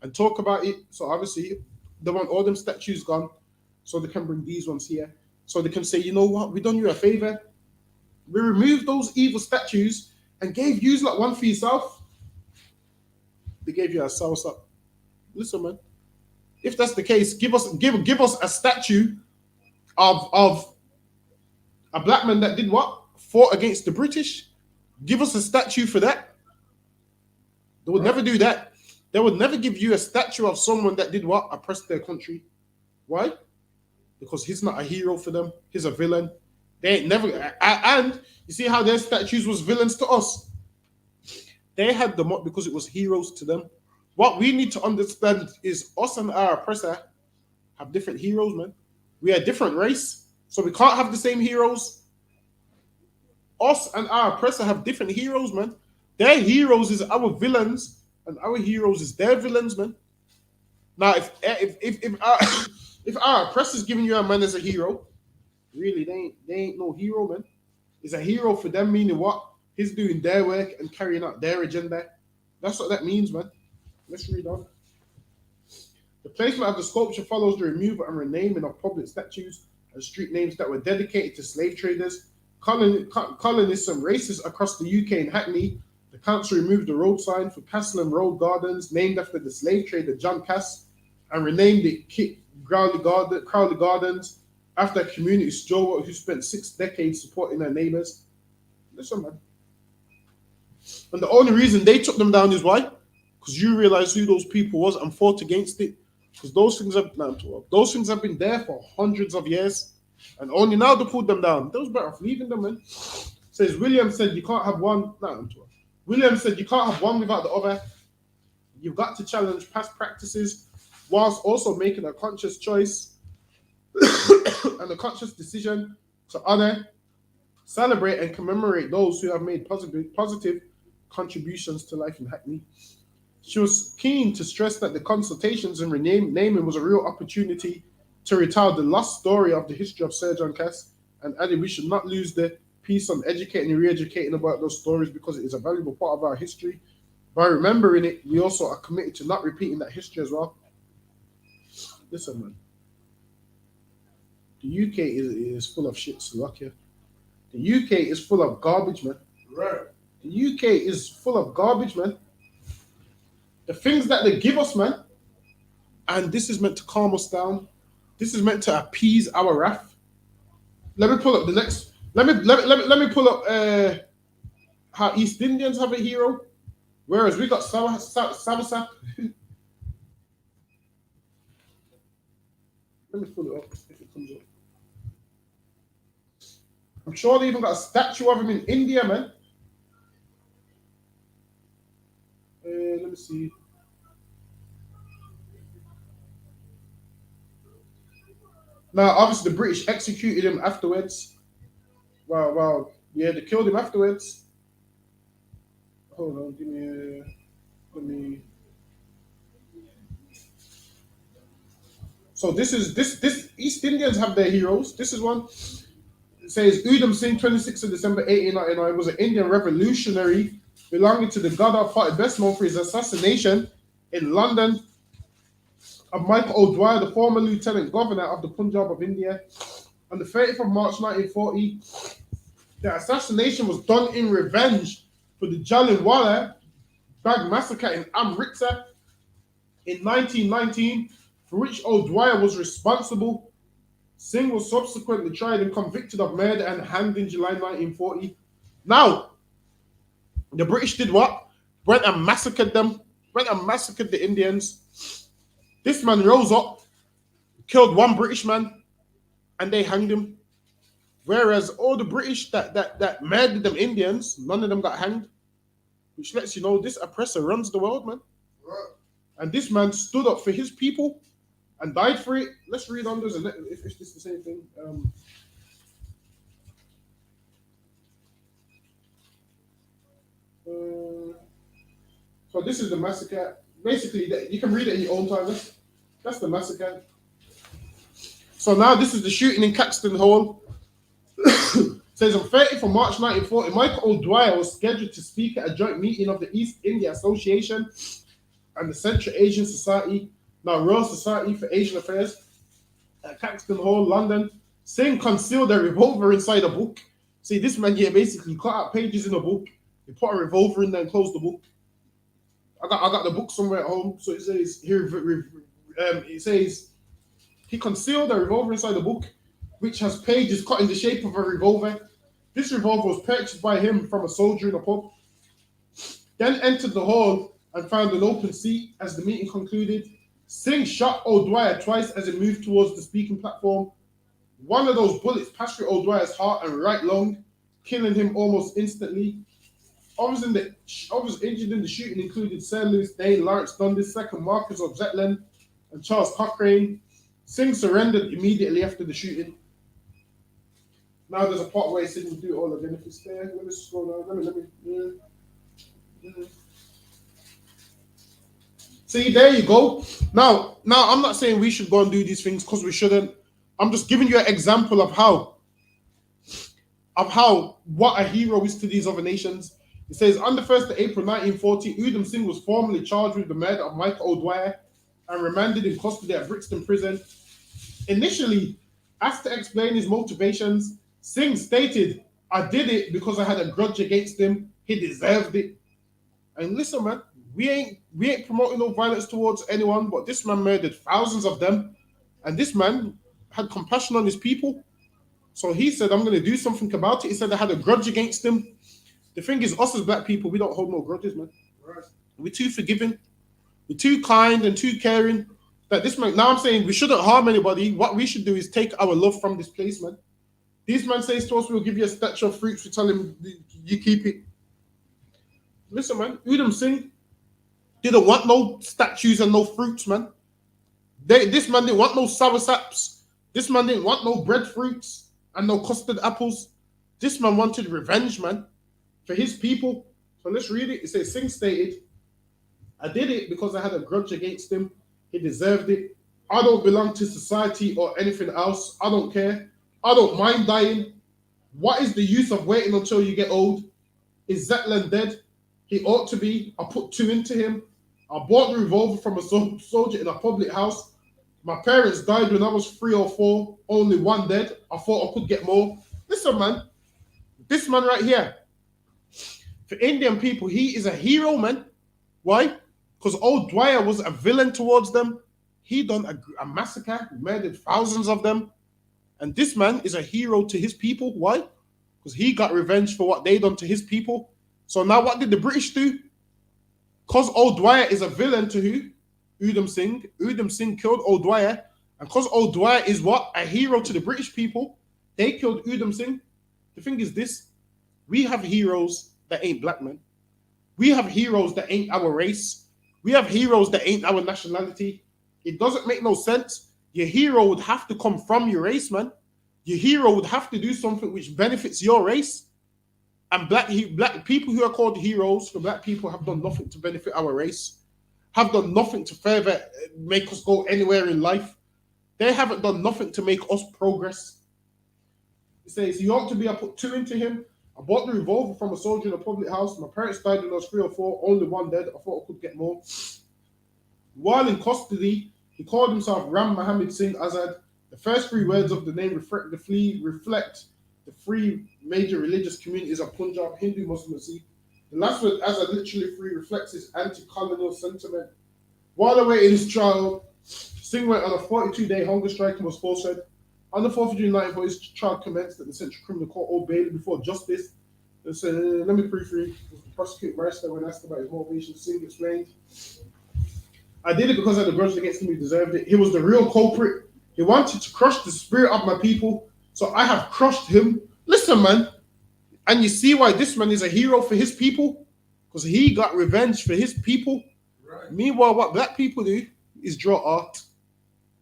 and talk about it. So obviously, they want all them statues gone so they can bring these ones here. So they can say, you know what, we done you a favor. We removed those evil statues and gave you like one for yourself. They gave you a soursop. Listen, man. If that's the case, give us a statue of a black man that did what? Fought against the British. Give us a statue for that. They would never do that. They would never give you a statue of someone that did what? Oppressed their country. Why? Because he's not a hero for them. He's a villain. They ain't never. And you see how their statues was villains to us. They had them up because it was heroes to them. What we need to understand is us and our oppressor have different heroes, man. We are a different race, so we can't have the same heroes. Us and our oppressor have different heroes, man. Their heroes is our villains, and our heroes is their villains, man. Now, if our oppressor's giving you a man as a hero, really, they ain't no hero, man. It's a hero for them, meaning what? He's doing their work and carrying out their agenda. That's what that means, man. Let's read on. The placement of the sculpture follows the removal and renaming of public statues and street names that were dedicated to slave traders, colonists, and racists across the UK and Hackney. The council removed the road sign for Castle Road Gardens, named after the slave trader John Cass, and renamed it Crowley Gardens after a community stalwart who spent 6 decades supporting their neighbours. Listen, man. And the only reason they took them down is why? Because you realize who those people was and fought against it. Because those things have been there for hundreds of years, and only now they pulled them down. They was better off leaving them, man. Says William said you can't have one. William said you can't have one without the other. You've got to challenge past practices whilst also making a conscious choice and a conscious decision to honor, celebrate, and commemorate those who have made positive contributions to life in Hackney. She was keen to stress that the consultations and renaming was a real opportunity to retell the lost story of the history of Sir John Cass, and added we should not lose the piece on educating and re-educating about those stories because it is a valuable part of our history. By remembering it, we also are committed to not repeating that history as well. Listen, man. The UK is full of shit, Slovakia. The UK is full of garbage, man. Right. The UK is full of garbage, man. The things that they give us, man, and this is meant to calm us down. This is meant to appease our wrath. Let me pull up the next. Let me pull up how East Indians have a hero, whereas we got Savasap. Let me pull it up if it comes up. I'm sure they even got a statue of him in India, man. Let me see. Now, obviously, the British executed him afterwards. Wow. Yeah, they killed him afterwards. Hold on, let me. So this East Indians have their heroes. This is one. It says Udham Singh, 26th of December 1899, was an Indian revolutionary belonging to the Ghadar party, best known for his assassination in London of Michael O'Dwyer, the former lieutenant governor of the Punjab of India. On the 30th of March 1940, the assassination was done in revenge for the Jallianwala Bagh massacre in Amritsar in 1919, for which O'Dwyer was responsible. Singh was subsequently tried and convicted of murder and hanged in July 1940. Now, the British did what? Went and massacred them, went and massacred the Indians. This man rose up, killed one British man, and they hanged him. Whereas all the British that murdered them Indians, none of them got hanged. Which lets you know this oppressor runs the world, man. Right. And this man stood up for his people and died for it. Let's read on this and if it's the same thing. So this is the massacre. Basically, you can read it in your own time. That's the massacre. So now this is the shooting in Caxton Hall. Says on 30th of March 1940, Michael O'Dwyer was scheduled to speak at a joint meeting of the East India Association and the Central Asian Society, now Royal Society for Asian Affairs, at Caxton Hall, London. Singh concealed a revolver inside a book. See, this man here basically cut out pages in a book. He put a revolver in there and closed the book. I got the book somewhere at home. So it says here, it says he concealed a revolver inside the book, which has pages cut in the shape of a revolver. This revolver was purchased by him from a soldier in a pub. Then entered the hall and found an open seat as the meeting concluded. Singh shot O'Dwyer twice as he moved towards the speaking platform. One of those bullets passed through O'Dwyer's heart and right lung, killing him almost instantly. Others injured in the shooting included Sir Lewis Dane, Lawrence Dundas, second Marquis of Zetland, and Charles Cochrane. Singh surrendered immediately after the shooting. Now there's a part where he said we'll do it all again if it's there. Let me scroll down. Let me. See, there you go. Now I'm not saying we should go and do these things because we shouldn't. I'm just giving you an example of what a hero is to these other nations. It says on the 1st of April 1940, Udham Singh was formally charged with the murder of Michael O'Dwyer and remanded in custody at Brixton Prison. Initially, asked to explain his motivations, Singh stated, "I did it because I had a grudge against him. He deserved it." And listen, man, we ain't promoting no violence towards anyone, but this man murdered thousands of them, and this man had compassion on his people. So he said, "I'm going to do something about it." He said, "I had a grudge against him." The thing is, us as black people, we don't hold no grudges, man. Right. We're too forgiving. We're too kind and too caring. That this man, now I'm saying we shouldn't harm anybody. What we should do is take our love from this place, man. This man says to us, "We'll give you a statue of fruits." We tell him, "You keep it." Listen, man, Udham Singh didn't want no statues and no fruits, man. This man didn't want no sour saps. This man didn't want no breadfruits and no custard apples. This man wanted revenge, man, for his people. So let's read it. It says, Singh stated, "I did it because I had a grudge against him. He deserved it. I don't belong to society or anything else. I don't care. I don't mind dying. What is the use of waiting until you get old? Is Zetland dead? He ought to be. I put two into him. I bought the revolver from a soldier in a public house. My parents died when I was 3 or 4. Only one dead. I thought I could get more." Listen, man. This man right here, for Indian people, he is a hero, man. Why? Because O'Dwyer was a villain towards them. He done a massacre, murdered thousands of them. And this man is a hero to his people. Why? Because he got revenge for what they done to his people. So now what did the British do? Because O'Dwyer is a villain to who? Udham Singh. Udham Singh killed O'Dwyer. And because O'Dwyer is what? A hero to the British people. They killed Udham Singh. The thing is this. We have heroes that ain't black men. We have heroes that ain't our race. We have heroes that ain't our nationality. It doesn't make no sense. Your hero would have to come from your race, man. Your hero would have to do something which benefits your race. And black people who are called heroes for black people have done nothing to benefit our race, have done nothing to further make us go anywhere in life. They haven't done nothing to make us progress. It says, he ought to be, I put 2 into him. I bought the revolver from a soldier in a public house. My parents died when I was 3 or 4, only 1 dead. I thought I could get more. While in custody, he called himself Ram Mohammed Singh Azad. The first 3 words of the name reflect the 3 major religious communities of Punjab, Hindu, Muslim, and Sikh. The last word, Azad, literally free, reflects his anti-colonial sentiment. While awaiting his trial, Singh went on a 42-day hunger strike and was forced. On the 4th of June 1994, his trial commenced at the Central Criminal Court, Old Bailey, before justice. They said, let me proofread. The prosecutor barrister, when asked about his motivation, Singh explained, I did it because I had a grudge against him. He deserved it. He was the real culprit. He wanted to crush the spirit of my people, so I have crushed him. Listen, man, and you see why this man is a hero for his people? Because he got revenge for his people. Right. Meanwhile, what black people do is draw art,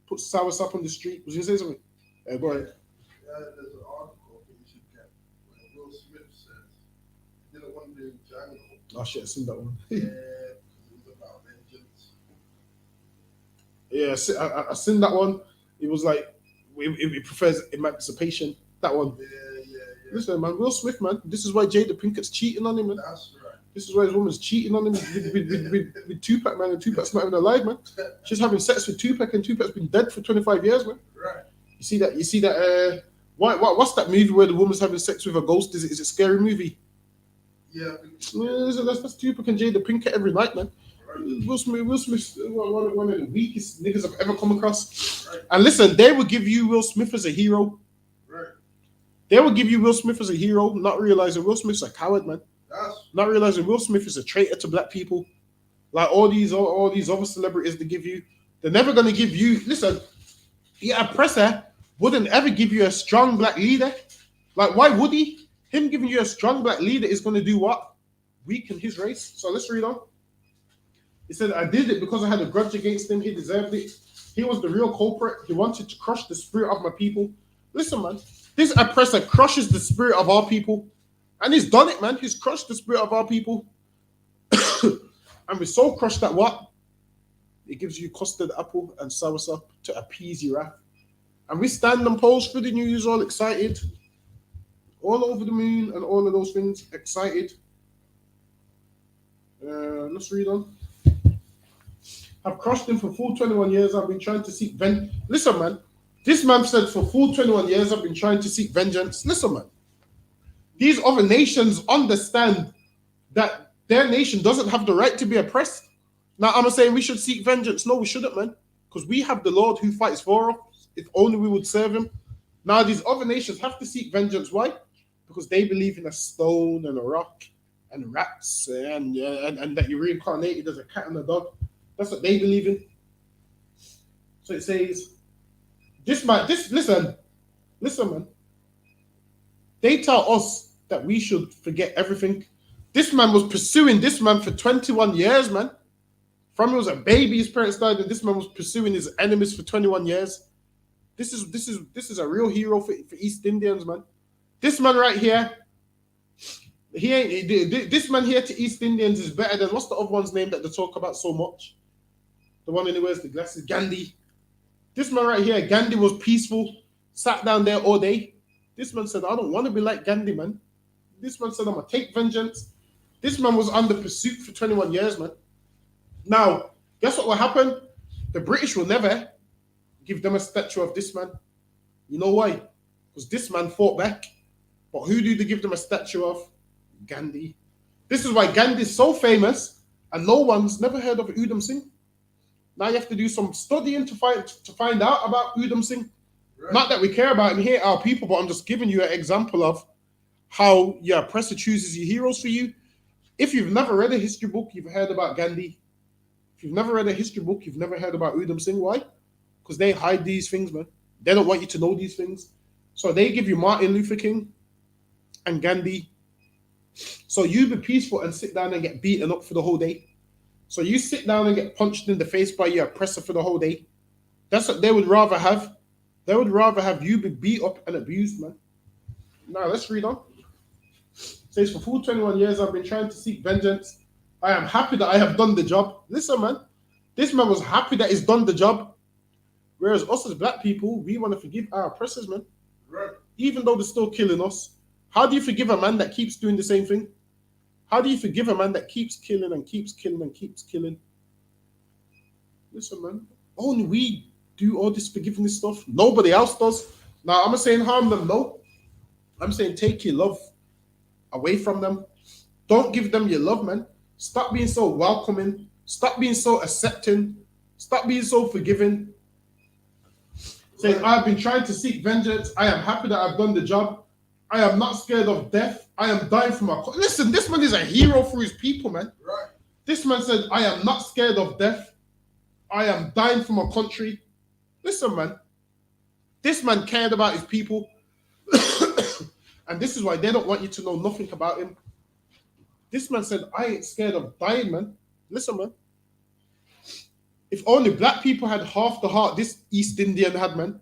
put soursop on the street. Was you going to say something? Go ahead. There's an article in I.S.U.P.K where Will Smith says he didn't want to do jungle. Oh shit, I've seen that one. Yeah, it was about vengeance. Yeah, I seen that one. It was like, it prefers emancipation. That one. Yeah. Listen, man, Will Smith, man. This is why Jada Pinkett's cheating on him, man. That's right. This is why his woman's cheating on him with Tupac, man. And Tupac's not even alive, man. She's having sex with Tupac, and Tupac's been dead for 25 years, man. Right. You see that? What's that movie where the woman's having sex with a ghost? Is it a scary movie? Yeah. That's Tupac and Jada Pinkett every night, man. Right. Will Smith's one of the weakest niggas I've ever come across. Right. And listen, they will give you Will Smith as a hero. Right. They will give you Will Smith as a hero, not realizing Will Smith's a coward, man. Not realizing Will Smith is a traitor to black people. Like all these other celebrities they give you, they're never gonna give you. Listen, your oppressor wouldn't ever give you a strong black leader. Like, why would he? Him giving you a strong black leader is gonna do what? Weaken his race. So let's read on. He said, I did it because I had a grudge against him. He deserved it. He was the real culprit. He wanted to crush the spirit of my people. Listen, man, this oppressor crushes the spirit of our people. And he's done it, man. He's crushed the spirit of our people. And we're so crushed that what? It gives you custard apple and soursop to appease your wrath. And we stand and pose for the news, all excited. All over the moon and all of those things, excited. Let's read on. I've crushed him for full 21 years. I've been trying to seek vengeance. Listen, man. This man said for full 21 years, I've been trying to seek vengeance. Listen, man. These other nations understand that their nation doesn't have the right to be oppressed. Now, I'm not saying we should seek vengeance. No, we shouldn't, man. Because we have the Lord who fights for us. If only we would serve him. Now, these other nations have to seek vengeance. Why? Because they believe in a stone and a rock and rats and that you're reincarnated as a cat and a dog. That's what they believe in. So it says, listen, man. They tell us that we should forget everything. This man was pursuing this man for 21 years, man. From he was a baby, his parents died, and this man was pursuing his enemies for 21 years. This is a real hero for East Indians, man. This man right here, this man here to East Indians is better than what's the other one's name that they talk about so much? The one who wears the glasses, Gandhi. This man right here, Gandhi was peaceful, sat down there all day. This man said, I don't want to be like Gandhi, man. This man said, I'm going to take vengeance. This man was under pursuit for 21 years, man. Now, guess what will happen? The British will never give them a statue of this man. You know why? Because this man fought back. But who do they give them a statue of? Gandhi. This is why Gandhi is so famous and no one's never heard of Udham Singh. Now you have to do some studying to find out about Udham Singh. Right. Not that we care about him here, our people, but I'm just giving you an example of how your oppressor chooses your heroes for you. If you've never read a history book, you've heard about Gandhi. If you've never read a history book, you've never heard about Udham Singh. Why? Because they hide these things, man. They don't want you to know these things. So they give you Martin Luther King and Gandhi. So you be peaceful and sit down and get beaten up for the whole day. So you sit down and get punched in the face by your oppressor for the whole day. That's what they would rather have. They would rather have you be beat up and abused, man. Now, let's read on. It says, for full 21 years, I've been trying to seek vengeance. I am happy that I have done the job. Listen, man. This man was happy that he's done the job. Whereas us as black people, we want to forgive our oppressors, man. Right. Even though they're still killing us. How do you forgive a man that keeps doing the same thing? How do you forgive a man that keeps killing and keeps killing and keeps killing? Listen, man. Only we do all this forgiveness stuff. Nobody else does. Now, I'm not saying harm them, no. I'm saying take your love away from them. Don't give them your love, man. Stop being so welcoming. Stop being so accepting. Stop being so forgiving. Saying, I've been trying to seek vengeance. I am happy that I've done the job. I am not scared of death. I am dying for my... Listen, this man is a hero for his people, man. Right. This man said, I am not scared of death. I am dying for my country. Listen, man. This man cared about his people. And this is why they don't want you to know nothing about him. This man said, I ain't scared of dying, man. Listen, man. If only black people had half the heart this East Indian had, man,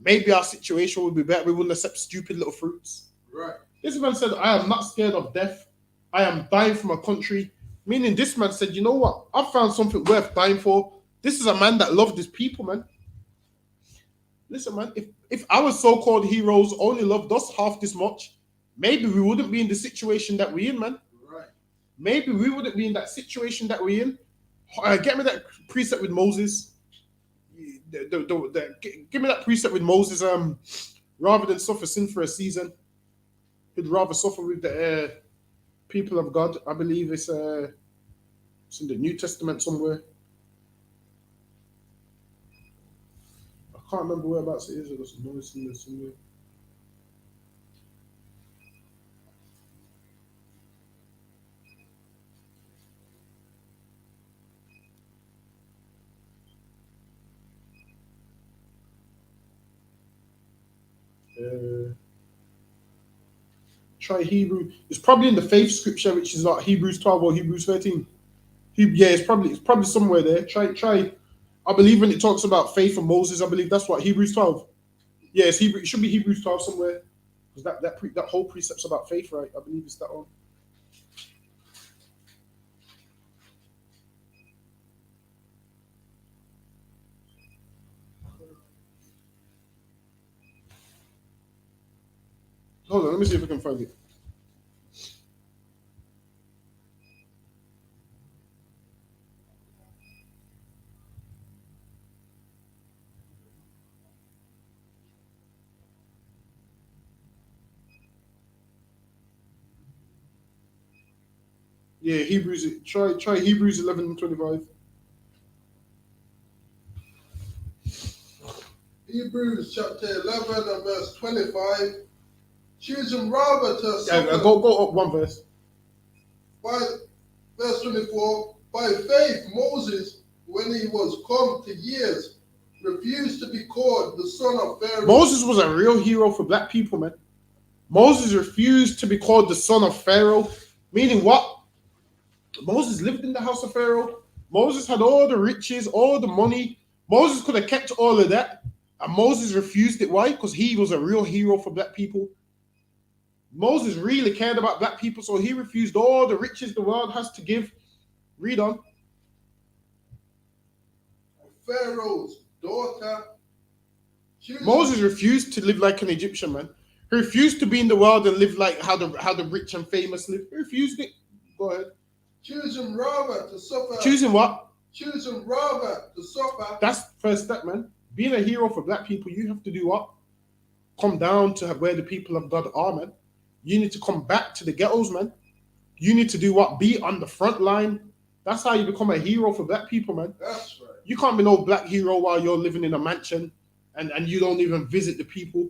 maybe our situation would be better. We wouldn't accept stupid little fruits. Right. This man said, I am not scared of death. I am dying for my country. Meaning this man said, you know what? I've found something worth dying for. This is a man that loved his people, man. Listen, man, if our so-called heroes only loved us half this much, maybe we wouldn't be in the situation that we're in, man. Right. Maybe we wouldn't be in that situation that we're in. Get me that precept with Moses. Give me that precept with Moses. Rather than suffer sin for a season, he'd rather suffer with the people of God. I believe it's in the New Testament somewhere. I can't remember whereabouts it is. There's noise in there somewhere. Try Hebrew. It's probably in the faith scripture, which is like Hebrews 12 or Hebrews 13. Yeah, it's probably somewhere there. Try. I believe when it talks about faith and Moses, I believe that's what Hebrews 12. Yeah, it's Hebrew. It should be Hebrews 12 somewhere because that whole precept's about faith, right? I believe it's that one. Hold on, let me see if I can find it. Yeah, Hebrews. Try Hebrews 11:25. Hebrews chapter 11 and verse 25. Choosing rather to suffer. Yeah, go up one verse. By verse 24. By faith, Moses, when he was come to years, refused to be called the son of Pharaoh. Moses was a real hero for black people, man. Moses refused to be called the son of Pharaoh. Meaning what? Moses lived in the house of Pharaoh. Moses had all the riches, all the money. Moses could have kept all of that. And Moses refused it. Why? Because he was a real hero for black people. Moses really cared about black people, so he refused all the riches the world has to give. Read on. Pharaoh's daughter. Moses refused to live like an Egyptian, man. He refused to be in the world and live like how the rich and famous live. He refused it. Go ahead. Choosing rather to suffer. Choosing what? Choosing rather to suffer. That's the first step, man. Being a hero for black people, you have to do what? Come down to where the people of God are, man. You need to come back to the ghettos, man. You need to do what? Be on the front line. That's how you become a hero for black people, man. That's right. You can't be no black hero while you're living in a mansion and you don't even visit the people.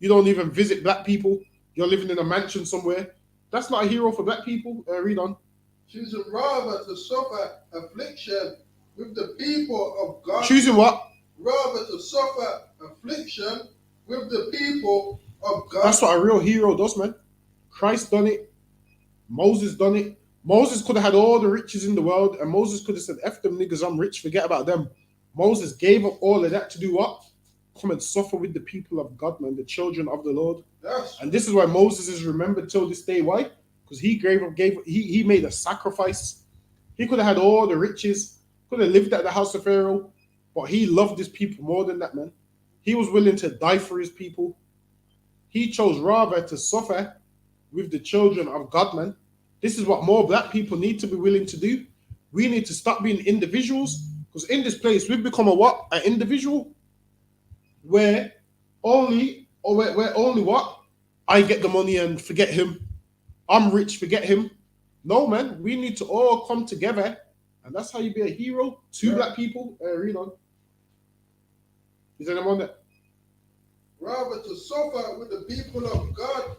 You don't even visit black people. You're living in a mansion somewhere. That's not a hero for black people. Read on. Choosing rather to suffer affliction with the people of God. Choosing what? Rather to suffer affliction with the people of God. That's what a real hero does, man. Christ done it. Moses done it. Moses could have had all the riches in the world, and Moses could have said, F them niggas, I'm rich, forget about them. Moses gave up all of that to do what? Come and suffer with the people of God, man, the children of the Lord. Yes. And this is why Moses is remembered till this day. Why? Because he made a sacrifice. He could have had all the riches, could have lived at the house of Pharaoh, But he loved his people more than that, man. He was willing to die for his people. He chose rather to suffer with the children of God, man. This is what more black people need to be willing to do. We need to stop being individuals, because in this place we've become a what? An individual where where only what? I get the money and forget him. I'm rich, forget him. No, man, we need to all come together, and that's how you be a hero to black people. Read on. Is anyone there? Rather to suffer with the people of God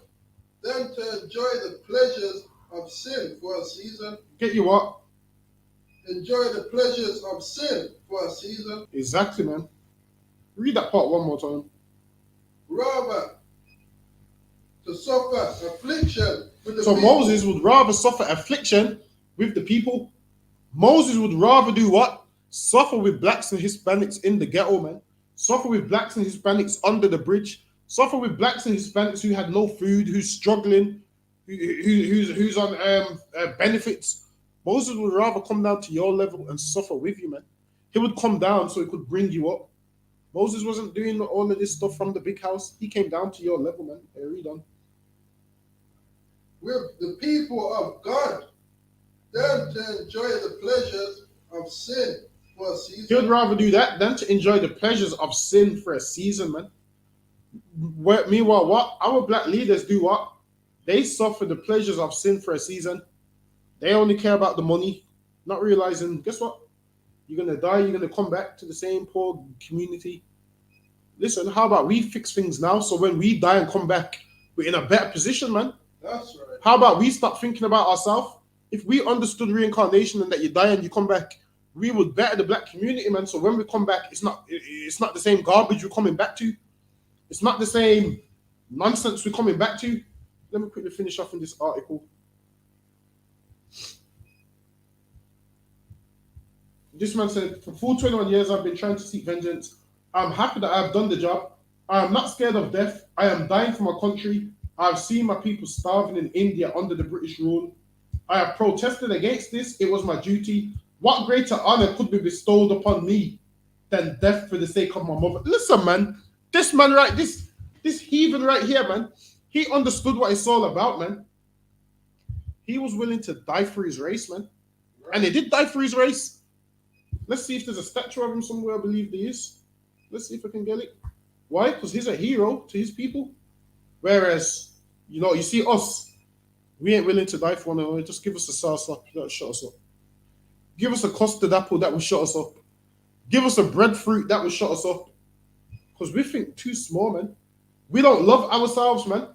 than to enjoy the pleasures of sin for a season. Get you what? Enjoy the pleasures of sin for a season. Exactly, man. Read that part one more time. Rather to suffer affliction with the So people. Moses would rather suffer affliction with the people. Moses would rather do what? Suffer with blacks and Hispanics in the ghetto, man. Suffer with blacks and Hispanics under the bridge. Suffer with blacks and Hispanics who had no food, who's struggling, who's on benefits. Moses would rather come down to your level and suffer with you, man. He would come down so he could bring you up. Moses wasn't doing all of this stuff from the big house. He came down to your level, man. Read on. With the people of God than to enjoy the pleasures of sin for a season. He would rather do that than to enjoy the pleasures of sin for a season, man. Meanwhile, what? Our black leaders do what? They suffer the pleasures of sin for a season. They only care about the money, not realizing, guess what? You're going to die, you're going to come back to the same poor community. Listen, how about we fix things now so when we die and come back, we're in a better position, man? That's right. How about we stop thinking about ourselves? If we understood reincarnation and that you die and you come back, we would better the black community, man. So when we come back, it's not the same garbage we're coming back to. It's not the same nonsense we're coming back to. Let me quickly finish off in this article. This man said, for full 21 years, I've been trying to seek vengeance. I'm happy that I've done the job. I am not scared of death. I am dying for my country. I've seen my people starving in India under the British rule. I have protested against this. It was my duty. What greater honor could be bestowed upon me than death for the sake of my mother? Listen, man. This man right, this heathen right here, man. He understood what it's all about, man. He was willing to die for his race, man. And he did die for his race. Let's see if there's a statue of him somewhere. I believe there is. Let's see if I can get it. Why? Because he's a hero to his people. Whereas, you see us, we ain't willing to die for one another. Just give us a salsa, that'll shut us up. Give us a custard apple, that will shut us up. Give us a breadfruit, that will shut us up. Because we think too small, man. We don't love ourselves, man.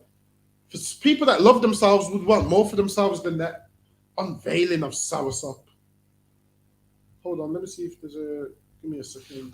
For people that love themselves would want more for themselves than that unveiling of soursop. Hold on, let me see if there's a... Give me a second.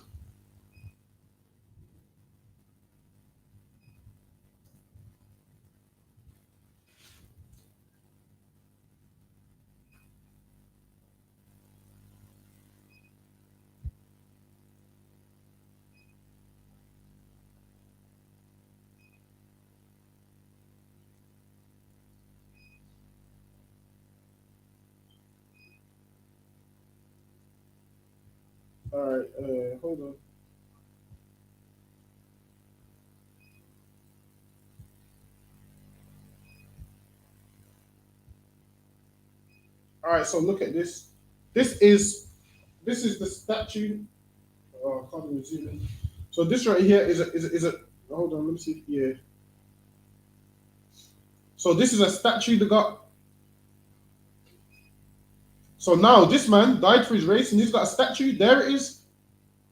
All right, hold on. All right, so look at this. This is the statue. Oh, I can't even zoom in. So this right here is a. Hold on, let me see. Yeah. So this is a statue they got. So now this man died for his race, and he's got a statue. There it is.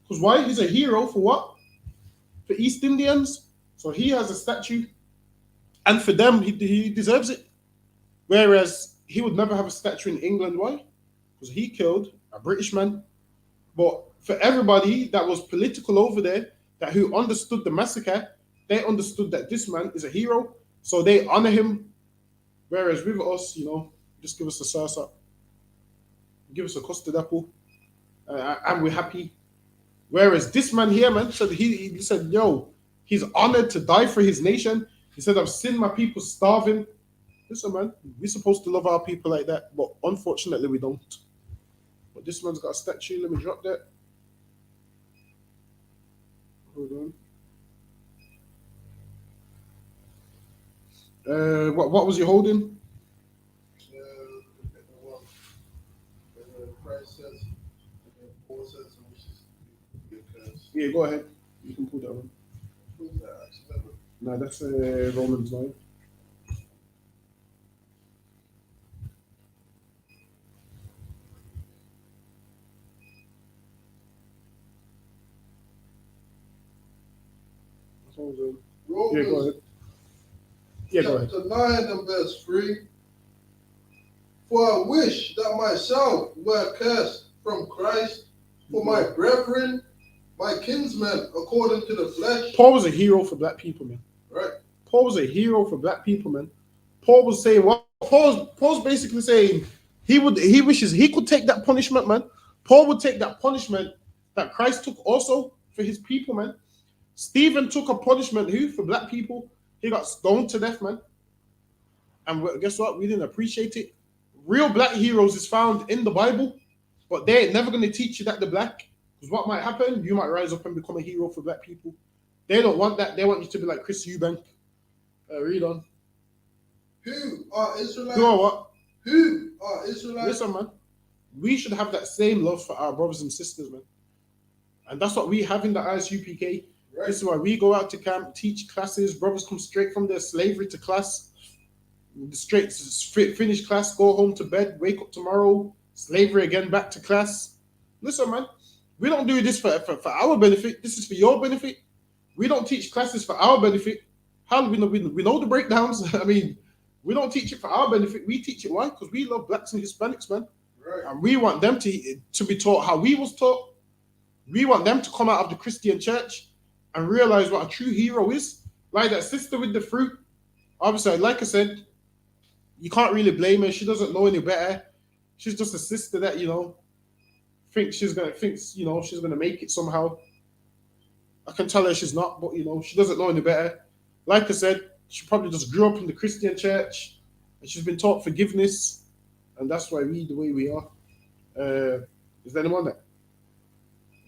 Because why? He's a hero for what? For East Indians. So he has a statue, and for them, he deserves it. Whereas he would never have a statue in England. Why? Because he killed a British man. But for everybody that was political over there, that who understood the massacre, they understood that this man is a hero, so they honor him. Whereas with us, just give us a salsa, give us a custard apple, and we're happy. Whereas this man here, man, said he said, yo, he's honored to die for his nation. He said, I've seen my people starving. Listen, man, we're supposed to love our people like that, but unfortunately we don't. But this man's got a statue. Let me drop that. Hold on. What was you holding? Christ says, and Paul says, which is because Yeah, go ahead. You can pull that one. who's that actually? No, that's Romans 9. Hold on. Yeah, go Romans ahead. Yeah, go ahead. chapter 9 and verse 3. For I wish that myself were cursed from Christ for my brethren, my kinsmen, according to the flesh. Paul was a hero for black people, man. Right. Paul was a hero for black people, man. Paul was saying what? Paul's basically saying he wishes he could take that punishment, man. Paul would take that punishment that Christ took also for his people, man. Stephen took a punishment for black people. He got stoned to death, man. And guess what? We didn't appreciate it. Real black heroes is found in the Bible, but they ain't never going to teach you that they're black. Because what might happen? You might rise up and become a hero for black people. They don't want that. They want you to be like Chris Eubank. Read on. Who are Israelites? You know what? Who are Israelites? Listen, man. We should have that same love for our brothers and sisters, man. And that's what we have in the I.S.U.P.K. Right. This is why we go out to camp, teach classes. Brothers come straight from their slavery to class. Straight finish class, go home to bed, wake up tomorrow, slavery again, back to class. Listen, man. We don't do this for our benefit. This is for your benefit. We don't teach classes for our benefit. How do we know the breakdowns? I mean, we don't teach it for our benefit. We teach it why? Because we love blacks and Hispanics, man. Right. And we want them to be taught how we was taught. We want them to come out of the Christian church and realize what a true hero is. Like that sister with the fruit. Obviously, like I said, you can't really blame her. She doesn't know any better. She's just a sister that, thinks she's gonna make it somehow. I can tell her she's not, but she doesn't know any better. Like I said, she probably just grew up in the Christian church and she's been taught forgiveness, and that's why we the way we are. Is there anyone there?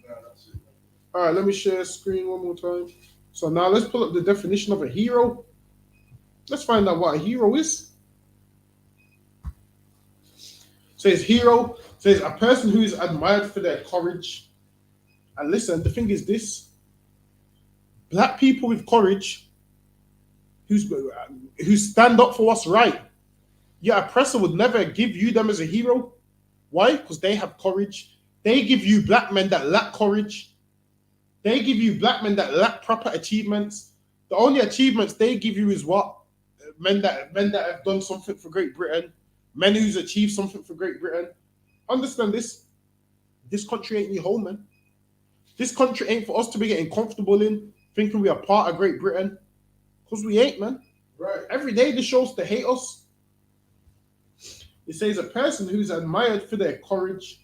No, that's it. All right, let me share screen one more time. So now let's pull up the definition of a hero. Let's find out what a hero is. Says hero, says a person who is admired for their courage. And listen, the thing is this. Black people with courage who stand up for what's right. Your oppressor would never give you them as a hero. Why? Because they have courage. They give you black men that lack courage. They give you black men that lack proper achievements. The only achievements they give you is what? Men that have done something for Great Britain. Men who's achieved something for Great Britain. Understand this. This country ain't your home, man. This country ain't for us to be getting comfortable in, thinking we are part of Great Britain. Because we ain't, man. Right. Every day this shows to hate us. It says a person who's admired for their courage,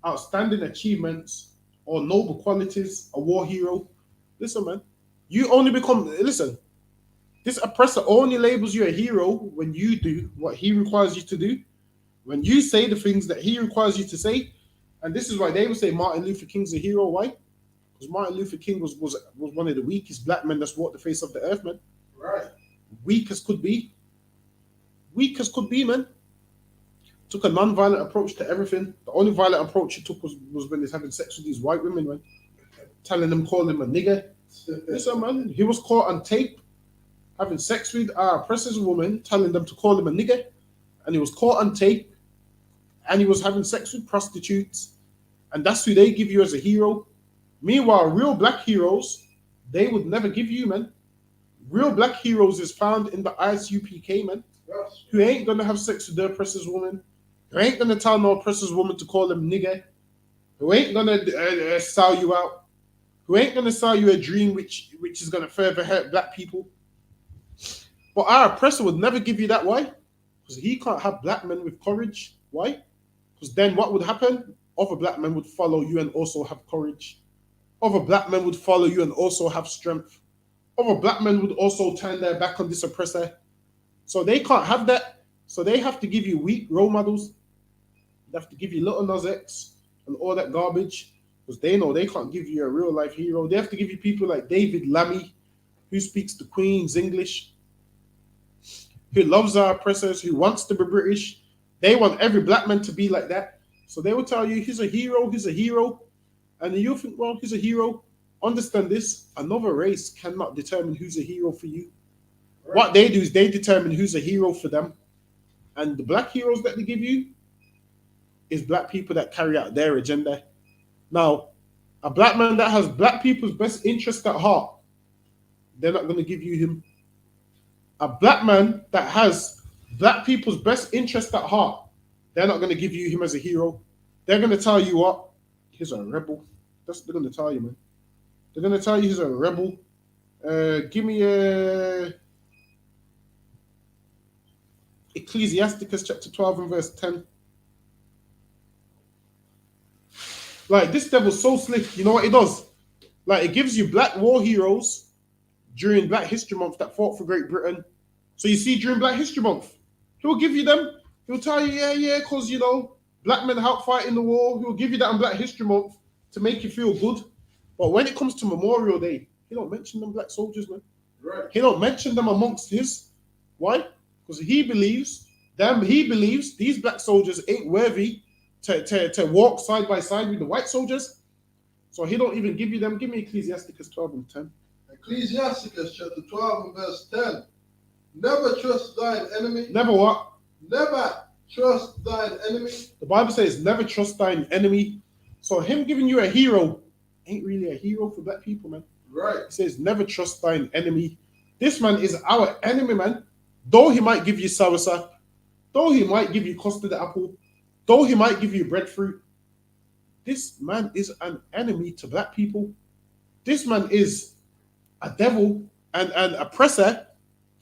outstanding achievements, or noble qualities, a war hero. Listen, man. Listen. This oppressor only labels you a hero when you do what he requires you to do. When you say the things that he requires you to say. And this is why they would say Martin Luther King's a hero. Why? Because Martin Luther King was one of the weakest black men that's walked the face of the earth, man. Right. Weak as could be. Weak as could be, man. Took a non-violent approach to everything. The only violent approach he took was when he's having sex with these white women, man. Telling them, calling him a nigger. Listen, man, he was caught on tape having sex with our oppressor's woman, telling them to call him a nigger. And he was caught on tape. And he was having sex with prostitutes. And that's who they give you as a hero. Meanwhile, real black heroes, they would never give you, man. Real black heroes is found in the I.S.U.P.K, man. Yes. Who ain't gonna have sex with the oppressor's woman. Who ain't gonna tell no oppressor's woman to call him nigger. Who ain't gonna sell you out. Who ain't gonna sell you a dream which is gonna further hurt black people. But our oppressor would never give you that. Why? Because he can't have black men with courage. Why? Because then what would happen? Other black men would follow you and also have courage. Other black men would follow you and also have strength. Other black men would also turn their back on this oppressor. So they can't have that. So they have to give you weak role models. They have to give you little Nas X and all that garbage. Because they know they can't give you a real life hero. They have to give you people like David Lammy, who speaks the Queen's English, who loves our oppressors, who wants to be British. They want every black man to be like that. So they will tell you he's a hero, he's a hero. And you think, well, he's a hero. Understand this, another race cannot determine who's a hero for you. Right. What they do is they determine who's a hero for them. And the black heroes that they give you is black people that carry out their agenda. Now, a black man that has black people's best interest at heart, they're not going to give you him. A black man that has black people's best interest at heart, they're not going to give you him as a hero. They're going to tell you what? He's a rebel. That's what they're going to tell you, man. They're going to tell you he's a rebel. Give me Ecclesiasticus chapter 12 and verse 10. Like, this devil's so slick. You know what it does? Like, it gives you black war heroes during Black History Month that fought for Great Britain. So you see, during Black History Month, he'll give you them. He'll tell you, yeah, because, you know, black men helped fight in the war. He'll give you that on Black History Month to make you feel good. But when it comes to Memorial Day, he don't mention them black soldiers, man. Right. He don't mention them amongst his. Why? Because he believes these black soldiers ain't worthy to walk side by side with the white soldiers. So he don't even give you them. Give me Ecclesiasticus 12 and 10. Ecclesiasticus chapter 12 and verse 10. Never trust thine enemy. Never what? Never trust thine enemy. The Bible says never trust thine enemy. So him giving you a hero ain't really a hero for black people, man. Right. It says never trust thine enemy. This man is our enemy, man. Though he might give you soursop, though he might give you custard apple, though he might give you breadfruit, this man is an enemy to black people. This man is a devil and an oppressor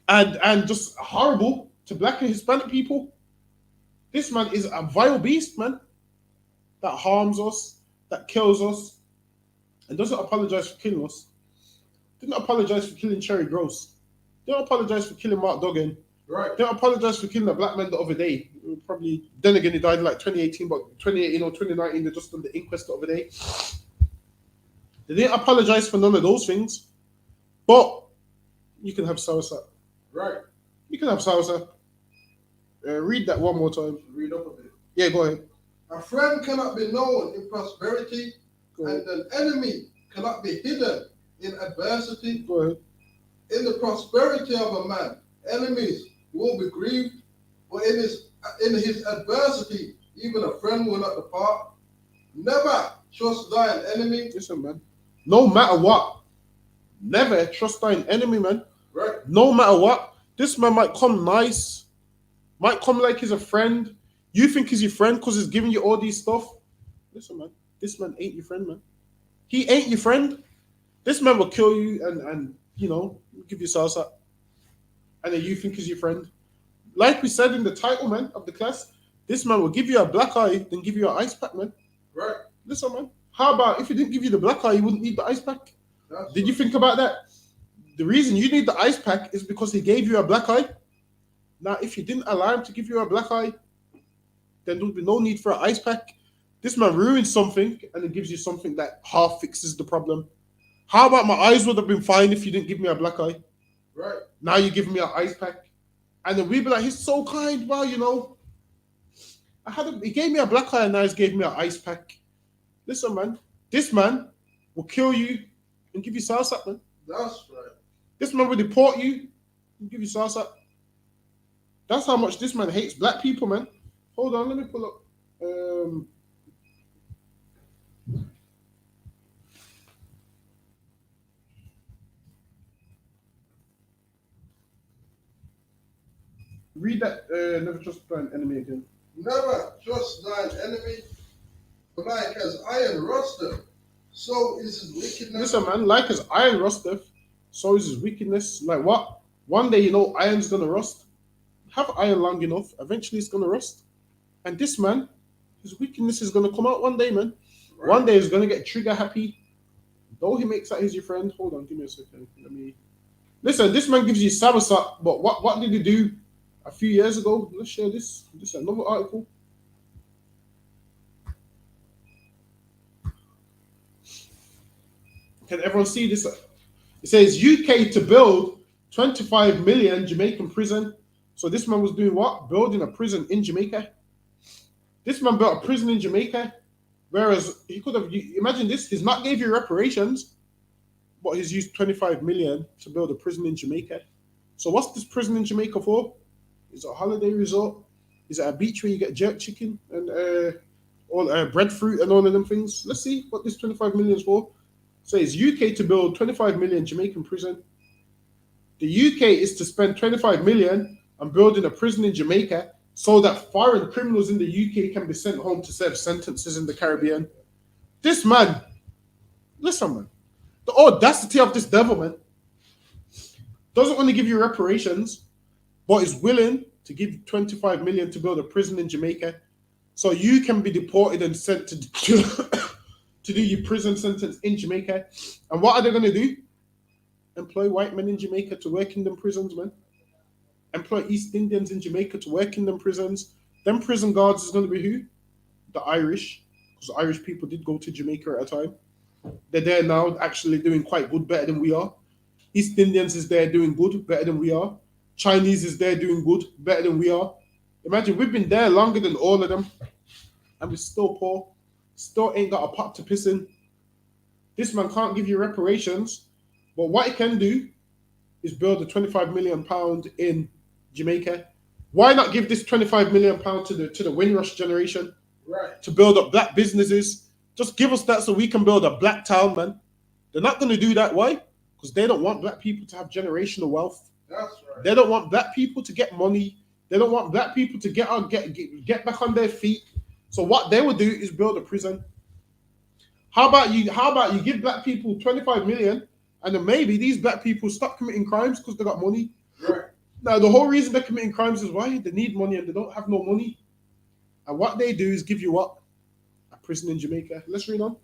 and just horrible to black and Hispanic people. This man is a vile beast, man, that harms us, that kills us, and doesn't apologize for killing us. Didn't apologize for killing Cherry Gross. Didn't apologize for killing Mark Duggan. Right. Didn't apologize for killing a black man the other day. Probably, then again, he died in like 2018, but 2018 or 2019, they just done the inquest the other day. They didn't apologize for none of those things. But you can have soursop. Right. You can have soursop. Read that one more time. Read up a bit. Yeah, go ahead. A friend cannot be known in prosperity, and an enemy cannot be hidden in adversity. Go ahead. In the prosperity of a man, enemies will be grieved, but in his adversity, even a friend will not depart. Never trust thine enemy. Listen, man. No matter what, never trust thine enemy, man. Right. No matter what, this man might come nice, might come like he's a friend. You think he's your friend because he's giving you all these stuff. Listen, man, this man ain't your friend, man. He ain't your friend. This man will kill you and you know, give you salsa. And then you think he's your friend. Like we said in the title, man, of the class, this man will give you a black eye, then give you an ice pack, man. Right. Listen, man. How about if he didn't give you the black eye, you wouldn't need the ice pack? Did you think about that? The reason you need the ice pack is because he gave you a black eye. Now, if you didn't allow him to give you a black eye, then there would be no need for an ice pack. This man ruins something and it gives you something that half fixes the problem. How about my eyes would have been fine if you didn't give me a black eye? Right. Now you're giving me an ice pack. And then we'd be like, he's so kind. Well, you know, he gave me a black eye and now he's gave me an ice pack. Listen, man, this man will kill you and give you salsa, man. That's right. This man will deport you and give you salsa. That's how much this man hates black people, man. Hold on, let me pull up. Read that. Never trust thine enemy again. Never trust thine enemy. Like as iron rusteth, so is his wickedness. Listen, man, like as iron rusteth, so is his wickedness. Like what? One day, you know, iron's gonna rust. Have iron long enough, eventually it's gonna rust. And this man, his wickedness is gonna come out one day, man. Right. One day he's gonna get trigger happy. Though he makes that he's your friend. Hold on, give me a second. Listen, this man gives you soursop, but what did he do a few years ago? Let's share this. This is another article. Can everyone see this? It says UK to build 25 million Jamaican prison. So this man was doing what? Building a prison in Jamaica. This man built a prison in Jamaica, whereas he could have. Imagine this: he's not gave you reparations, but he's used 25 million to build a prison in Jamaica. So what's this prison in Jamaica for? Is it a holiday resort? Is it a beach where you get jerk chicken and all breadfruit and all of them things? Let's see what this 25 million is for. So it's UK to build 25 million Jamaican prison. The UK is to spend 25 million on building a prison in Jamaica so that foreign criminals in the UK can be sent home to serve sentences in the Caribbean. This man, listen, man, the audacity of this devil, man, doesn't want to give you reparations, but is willing to give 25 million to build a prison in Jamaica so you can be deported and sent to do your prison sentence in Jamaica. And what are they going to do? Employ white men in Jamaica to work in them prisons, man. Employ East Indians in Jamaica to work in them prisons. Them prison guards is going to be who? The Irish. Because the Irish people did go to Jamaica at a time. They're there now actually doing quite good, better than we are. East Indians is there doing good, better than we are. Chinese is there doing good, better than we are. Imagine we've been there longer than all of them. And we're still poor. Still ain't got a pot to piss in. This man can't give you reparations. But what he can do is build a £25 million in Jamaica. Why not give this £25 million to the Windrush generation? Right. To build up black businesses. Just give us that so we can build a black town, man. They're not going to do that. Why? Because they don't want black people to have generational wealth. That's right. They don't want black people to get money. They don't want black people to get back on their feet. So what they will do is build a prison. How about you give black people 25 million and then maybe these black people stop committing crimes because they got money. Right. Now the whole reason they're committing crimes is why? They need money and they don't have no money. And what they do is give you what? A prison in Jamaica. Let's read on.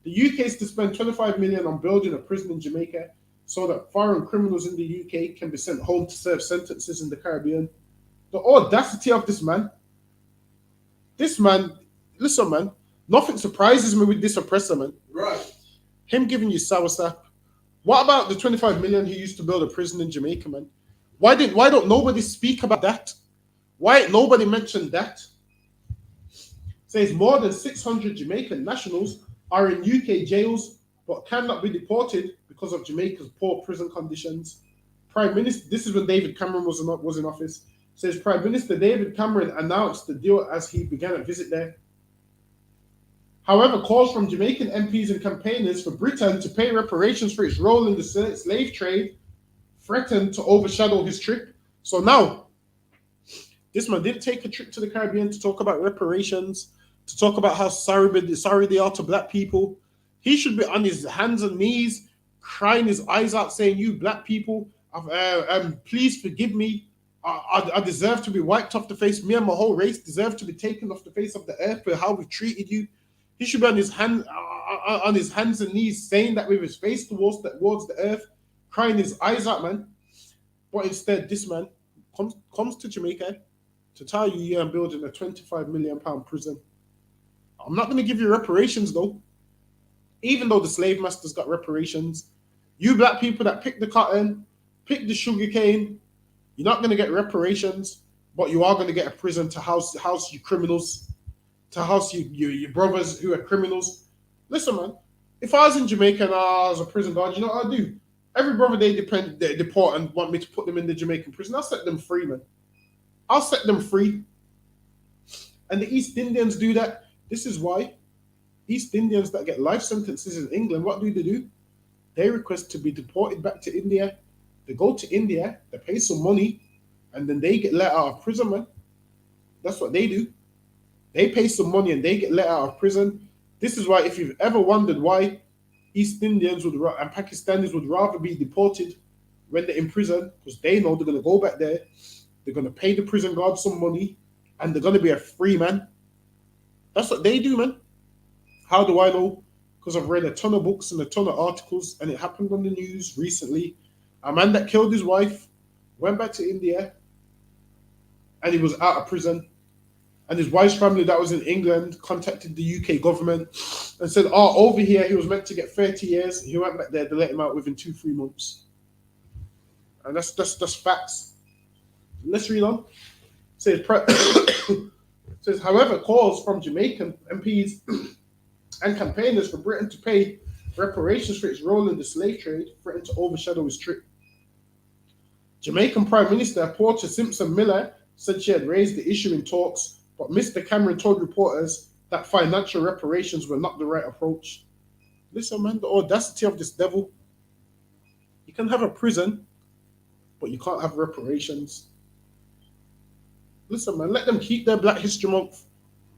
The UK is to spend 25 million on building a prison in Jamaica so that foreign criminals in the UK can be sent home to serve sentences in the Caribbean. The audacity of this man. This man, listen, man, nothing surprises me with this oppressor, man. Right. Him giving you sour sap. What about the 25 million he used to build a prison in Jamaica, man? Why don't nobody speak about that? Why ain't nobody mentioned that? Says more than 600 Jamaican nationals are in UK jails but cannot be deported because of Jamaica's poor prison conditions. Prime Minister, this is when David Cameron was in office. Says Prime Minister David Cameron announced the deal as he began a visit there. However, calls from Jamaican MPs and campaigners for Britain to pay reparations for its role in the slave trade threatened to overshadow his trip. So now, this man didn't take a trip to the Caribbean to talk about reparations, to talk about how sorry they are to black people. He should be on his hands and knees, crying his eyes out, saying, "You black people, please forgive me. I deserve to be wiped off the face. Me and my whole race deserve to be taken off the face of the earth for how we've treated you." He should be on his hands and knees, saying that with his face towards the earth, crying his eyes out, man. But instead, this man comes to Jamaica to tell you, "Yeah, I'm building a £25 million prison." I'm not going to give you reparations, though. Even though the slave masters got reparations, you black people that pick the cotton, pick the sugar cane, you're not going to get reparations, but you are going to get a prison to house you criminals, to house your brothers who are criminals. Listen, man, if I was in Jamaica and I was a prison guard, you know what I'd do? Every brother they deport and want me to put them in the Jamaican prison, I'll set them free, man. I'll set them free. And the East Indians do that. This is why East Indians that get life sentences in England, what do? They request to be deported back to India. They go to India, they pay some money, and then they get let out of prison, man. That's what they do. They pay some money and they get let out of prison. This is why, if you've ever wondered why East Indians and Pakistanis would rather be deported when they're in prison, because they know they're going to go back there, they're going to pay the prison guard some money, and they're going to be a free man. That's what they do, man. How do I know? Because I've read a ton of books and a ton of articles, and it happened on the news recently. A man that killed his wife went back to India, and he was out of prison. and his wife's family that was in England contacted the UK government and said, "Oh, over here he was meant to get 30 years. He went back there, they let him out within 2-3 months." And that's facts. Let's read on. It says, says, however, calls from Jamaican MPs and campaigners for Britain to pay reparations for its role in the slave trade threatened to overshadow his trip. Jamaican Prime Minister Portia Simpson Miller said she had raised the issue in talks, but Mr. Cameron told reporters that financial reparations were not the right approach. Listen, man, the audacity of this devil. You can have a prison, but you can't have reparations. Listen, man, let them keep their Black History Month.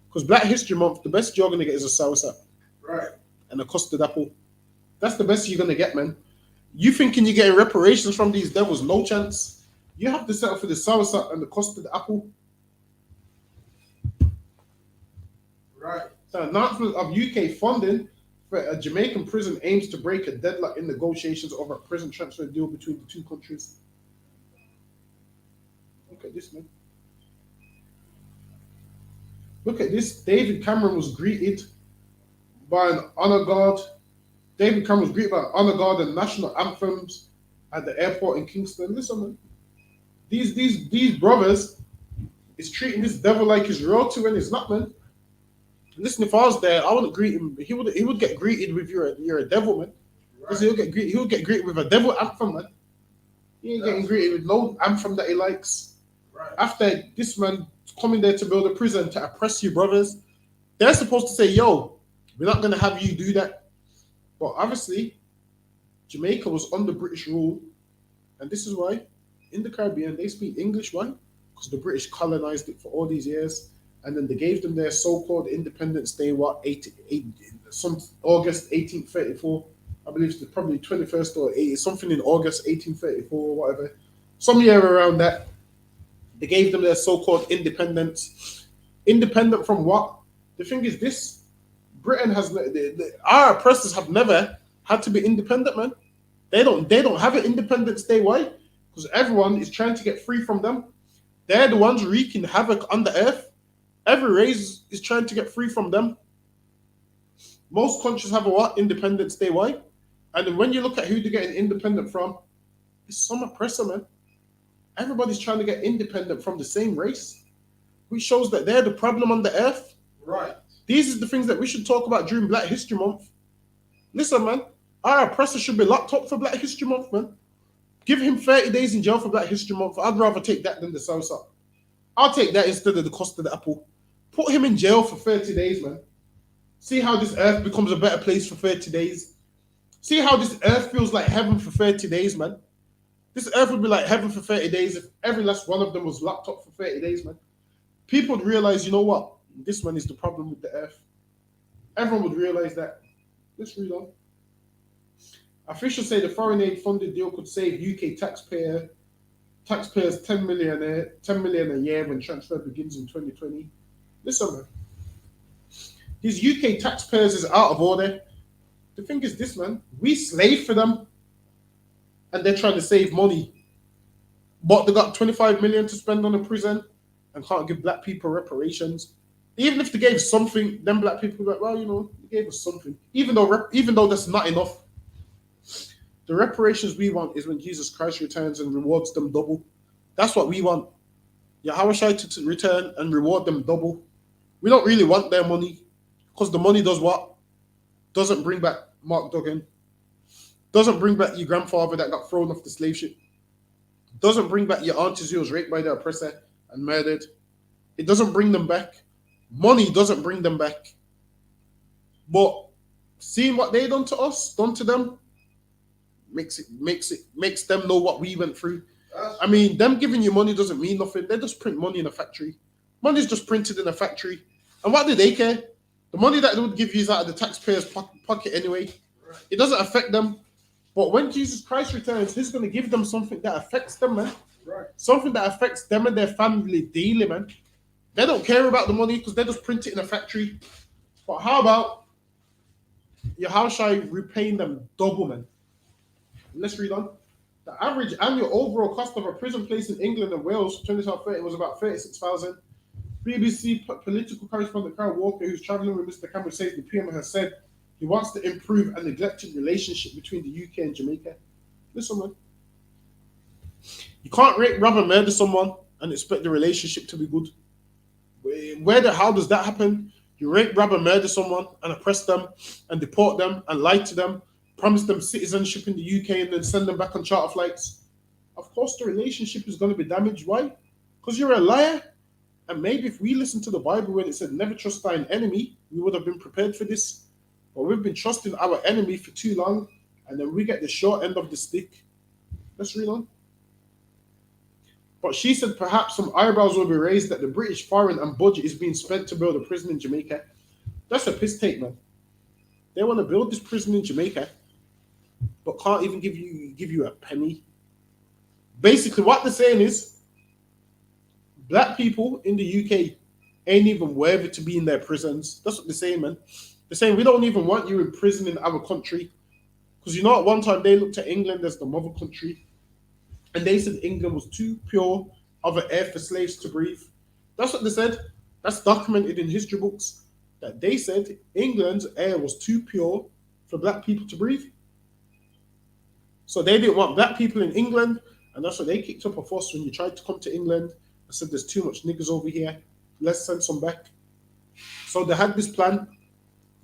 Because Black History Month, the best you're going to get is a soursop. Right. And a custard apple. That's the best you're going to get, man. You thinking you're getting reparations from these devils? No chance. You have to settle for the soursop and the custard apple. Right. The announcement of UK funding for a Jamaican prison aims to break a deadlock in negotiations over a prison transfer deal between the two countries. Look at this, man. Look at this. David Cameron was greeted by an honor guard. David Cameron was greeted by an honor guard and national anthems at the airport in Kingston. Listen, man. These brothers is treating this devil like he's royalty when he's not, man. Listen, if I was there, I wouldn't greet him. He would get greeted with you're a devil, man. Because he'll get greeted with a devil anthem, man. He ain't getting greeted with no anthem that he likes. Right. After this man coming there to build a prison to oppress you brothers, they're supposed to say, yo, we're not going to have you do that. But obviously, Jamaica was under British rule. And this is why in the Caribbean, they speak English. Why? Because the British colonized it for all these years. And then they gave them their so-called Independence Day, some August 1834. I believe it's probably 21st or 80, something in August 1834 or whatever. Some year around that. They gave them their so-called independence. Independent from what? The thing is this. Britain has, our oppressors have never had to be independent, man. They don't have an Independence Day. Why? Because everyone is trying to get free from them. They're the ones wreaking havoc on the earth. Every race is trying to get free from them. Most countries have a what? Independence Day. Why? And then when you look at who they're getting independent from, it's some oppressor, man. Everybody's trying to get independent from the same race, which shows that they're the problem on the earth. Right. These are the things that we should talk about during Black History Month. Listen, man, our oppressor should be locked up for Black History Month, man. Give him 30 days in jail for Black History Month. I'd rather take that than the salsa. I'll take that instead of the cost of the apple. Put him in jail for 30 days, man. See how this earth becomes a better place for 30 days. See how this earth feels like heaven for 30 days, man. This earth would be like heaven for 30 days if every last one of them was locked up for 30 days, man. People would realize, you know what? This one is the problem with the earth. Everyone would realize that. Let's read on. Officials say the foreign aid funded deal could save UK taxpayers $10 million a year when transfer begins in 2020. Listen, man. These UK taxpayers is out of order. The thing is this, man. We slave for them. And they're trying to save money. But they got 25 million to spend on a prison and can't give Black people reparations. Even if they gave something, then Black people are like, well, you know, they gave us something. Even though that's not enough. The reparations we want is when Jesus Christ returns and rewards them double. That's what we want. YAHANNA to return and reward them double. We don't really want their money because the money does what? Doesn't bring back Mark Duggan. Doesn't bring back your grandfather that got thrown off the slave ship. Doesn't bring back your aunties who was raped by the oppressor and murdered. It doesn't bring them back. Money doesn't bring them back. But seeing what they done to us, done to them, makes them know what we went through. I mean, them giving you money doesn't mean nothing. They just print money in a factory. Money's just printed in a factory. And what do they care? The money that they would give you is out of the taxpayer's pocket anyway. It doesn't affect them. But when Jesus Christ returns, he's going to give them something that affects them, man. Right. Something that affects them and their family daily, man. They don't care about the money because they just print it in a factory. But how about YAHANNA repaying them double, man? Let's read on. The average annual overall cost of a prison place in England and Wales for 2030 was about 36,000, BBC political correspondent Carl Walker, who's travelling with Mr. Cameron, says the PM has said he wants to improve a neglected relationship between the UK and Jamaica. Listen, man. You can't rape, rob, and murder someone and expect the relationship to be good. How does that happen? You rape, rob, and murder someone and oppress them and deport them and lie to them, promise them citizenship in the UK and then send them back on charter flights. Of course, the relationship is going to be damaged. Why? Because you're a liar. And maybe if we listened to the Bible when it said never trust thine enemy, we would have been prepared for this. But we've been trusting our enemy for too long, and then we get the short end of the stick. Let's read on. But she said perhaps some eyebrows will be raised that the British foreign and budget is being spent to build a prison in Jamaica. That's a piss take, man. They want to build this prison in Jamaica, but can't even give you a penny. Basically, what they're saying is, black people in the UK ain't even worthy to be in their prisons. That's what they're saying, man. They're saying we don't even want you in prison in our country. Because you know, at one time they looked at England as the mother country. And they said England was too pure of an air for slaves to breathe. That's what they said. That's documented in history books. That they said England's air was too pure for black people to breathe. So they didn't want black people in England. And that's what they kicked up a fuss when you tried to come to England. I said, there's too much niggas over here. Let's send some back. So they had this plan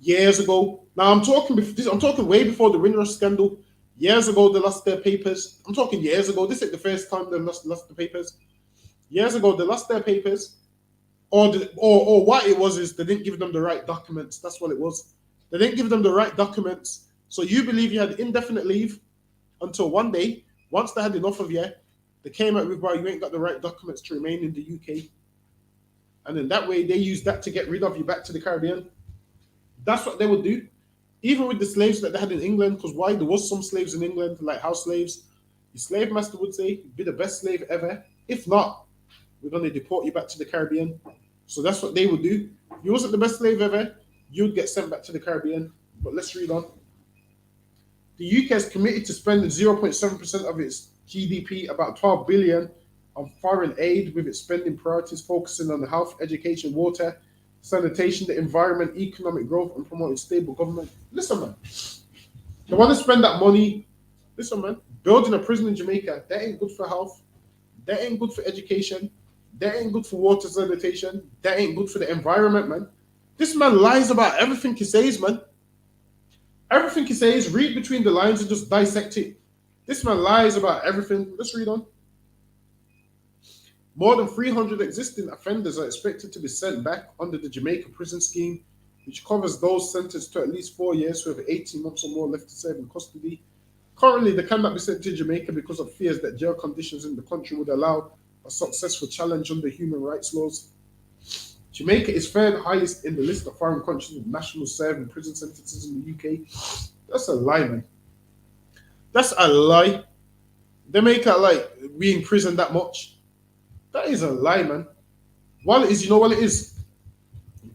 years ago. Now I'm talking way before the Windrush scandal. Years ago, they lost their papers. I'm talking years ago. This ain't the first time they lost the papers. Years ago, they lost their papers. Or what it was is they didn't give them the right documents. That's what it was. They didn't give them the right documents. So you believe you had indefinite leave until one day, once they had enough of you, they came out with, well, you ain't got the right documents to remain in the UK. And then that way, they used that to get rid of you back to the Caribbean. That's what they would do. Even with the slaves that they had in England, because why? There was some slaves in England, like house slaves. Your slave master would say, be the best slave ever. If not, we're going to deport you back to the Caribbean. So that's what they would do. If you wasn't the best slave ever, you'd get sent back to the Caribbean. But let's read on. The UK is committed to spending 0.7% of its GDP, about 12 billion, on foreign aid, with its spending priorities focusing on the health, education, water, sanitation, the environment, economic growth, and promoting stable government. Listen, man. They want to spend that money. Listen, man. Building a prison in Jamaica, that ain't good for health. That ain't good for education. That ain't good for water sanitation. That ain't good for the environment, man. This man lies about everything he says, man. Everything he says, read between the lines and just dissect it. This man lies about everything. Let's read on. More than 300 existing offenders are expected to be sent back under the Jamaica prison scheme, which covers those sentenced to at least 4 years who have 18 months or more left to serve in custody. Currently, they cannot be sent to Jamaica because of fears that jail conditions in the country would allow a successful challenge under human rights laws. Jamaica is third highest in the list of foreign countries with nationals serving prison sentences in the UK. That's a lie, man. That's a lie. They make it like we in prison that much. That is a lie, man. What it is, you know what it is?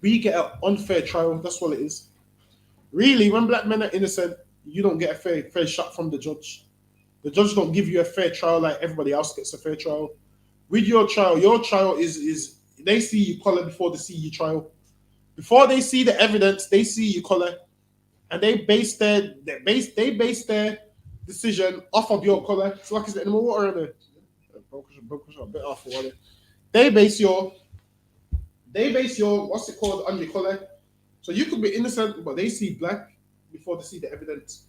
We get an unfair trial. That's what it is. Really, when black men are innocent, you don't get a fair shot from the judge. The judge don't give you a fair trial like everybody else gets a fair trial. With your trial is they see your color before they see your trial. Before they see the evidence, they see your color, and they base their decision off of your color. It's like, is there any more water in there? A bit off water. They base your what's it called on your color. So you could be innocent, but they see black before they see the evidence.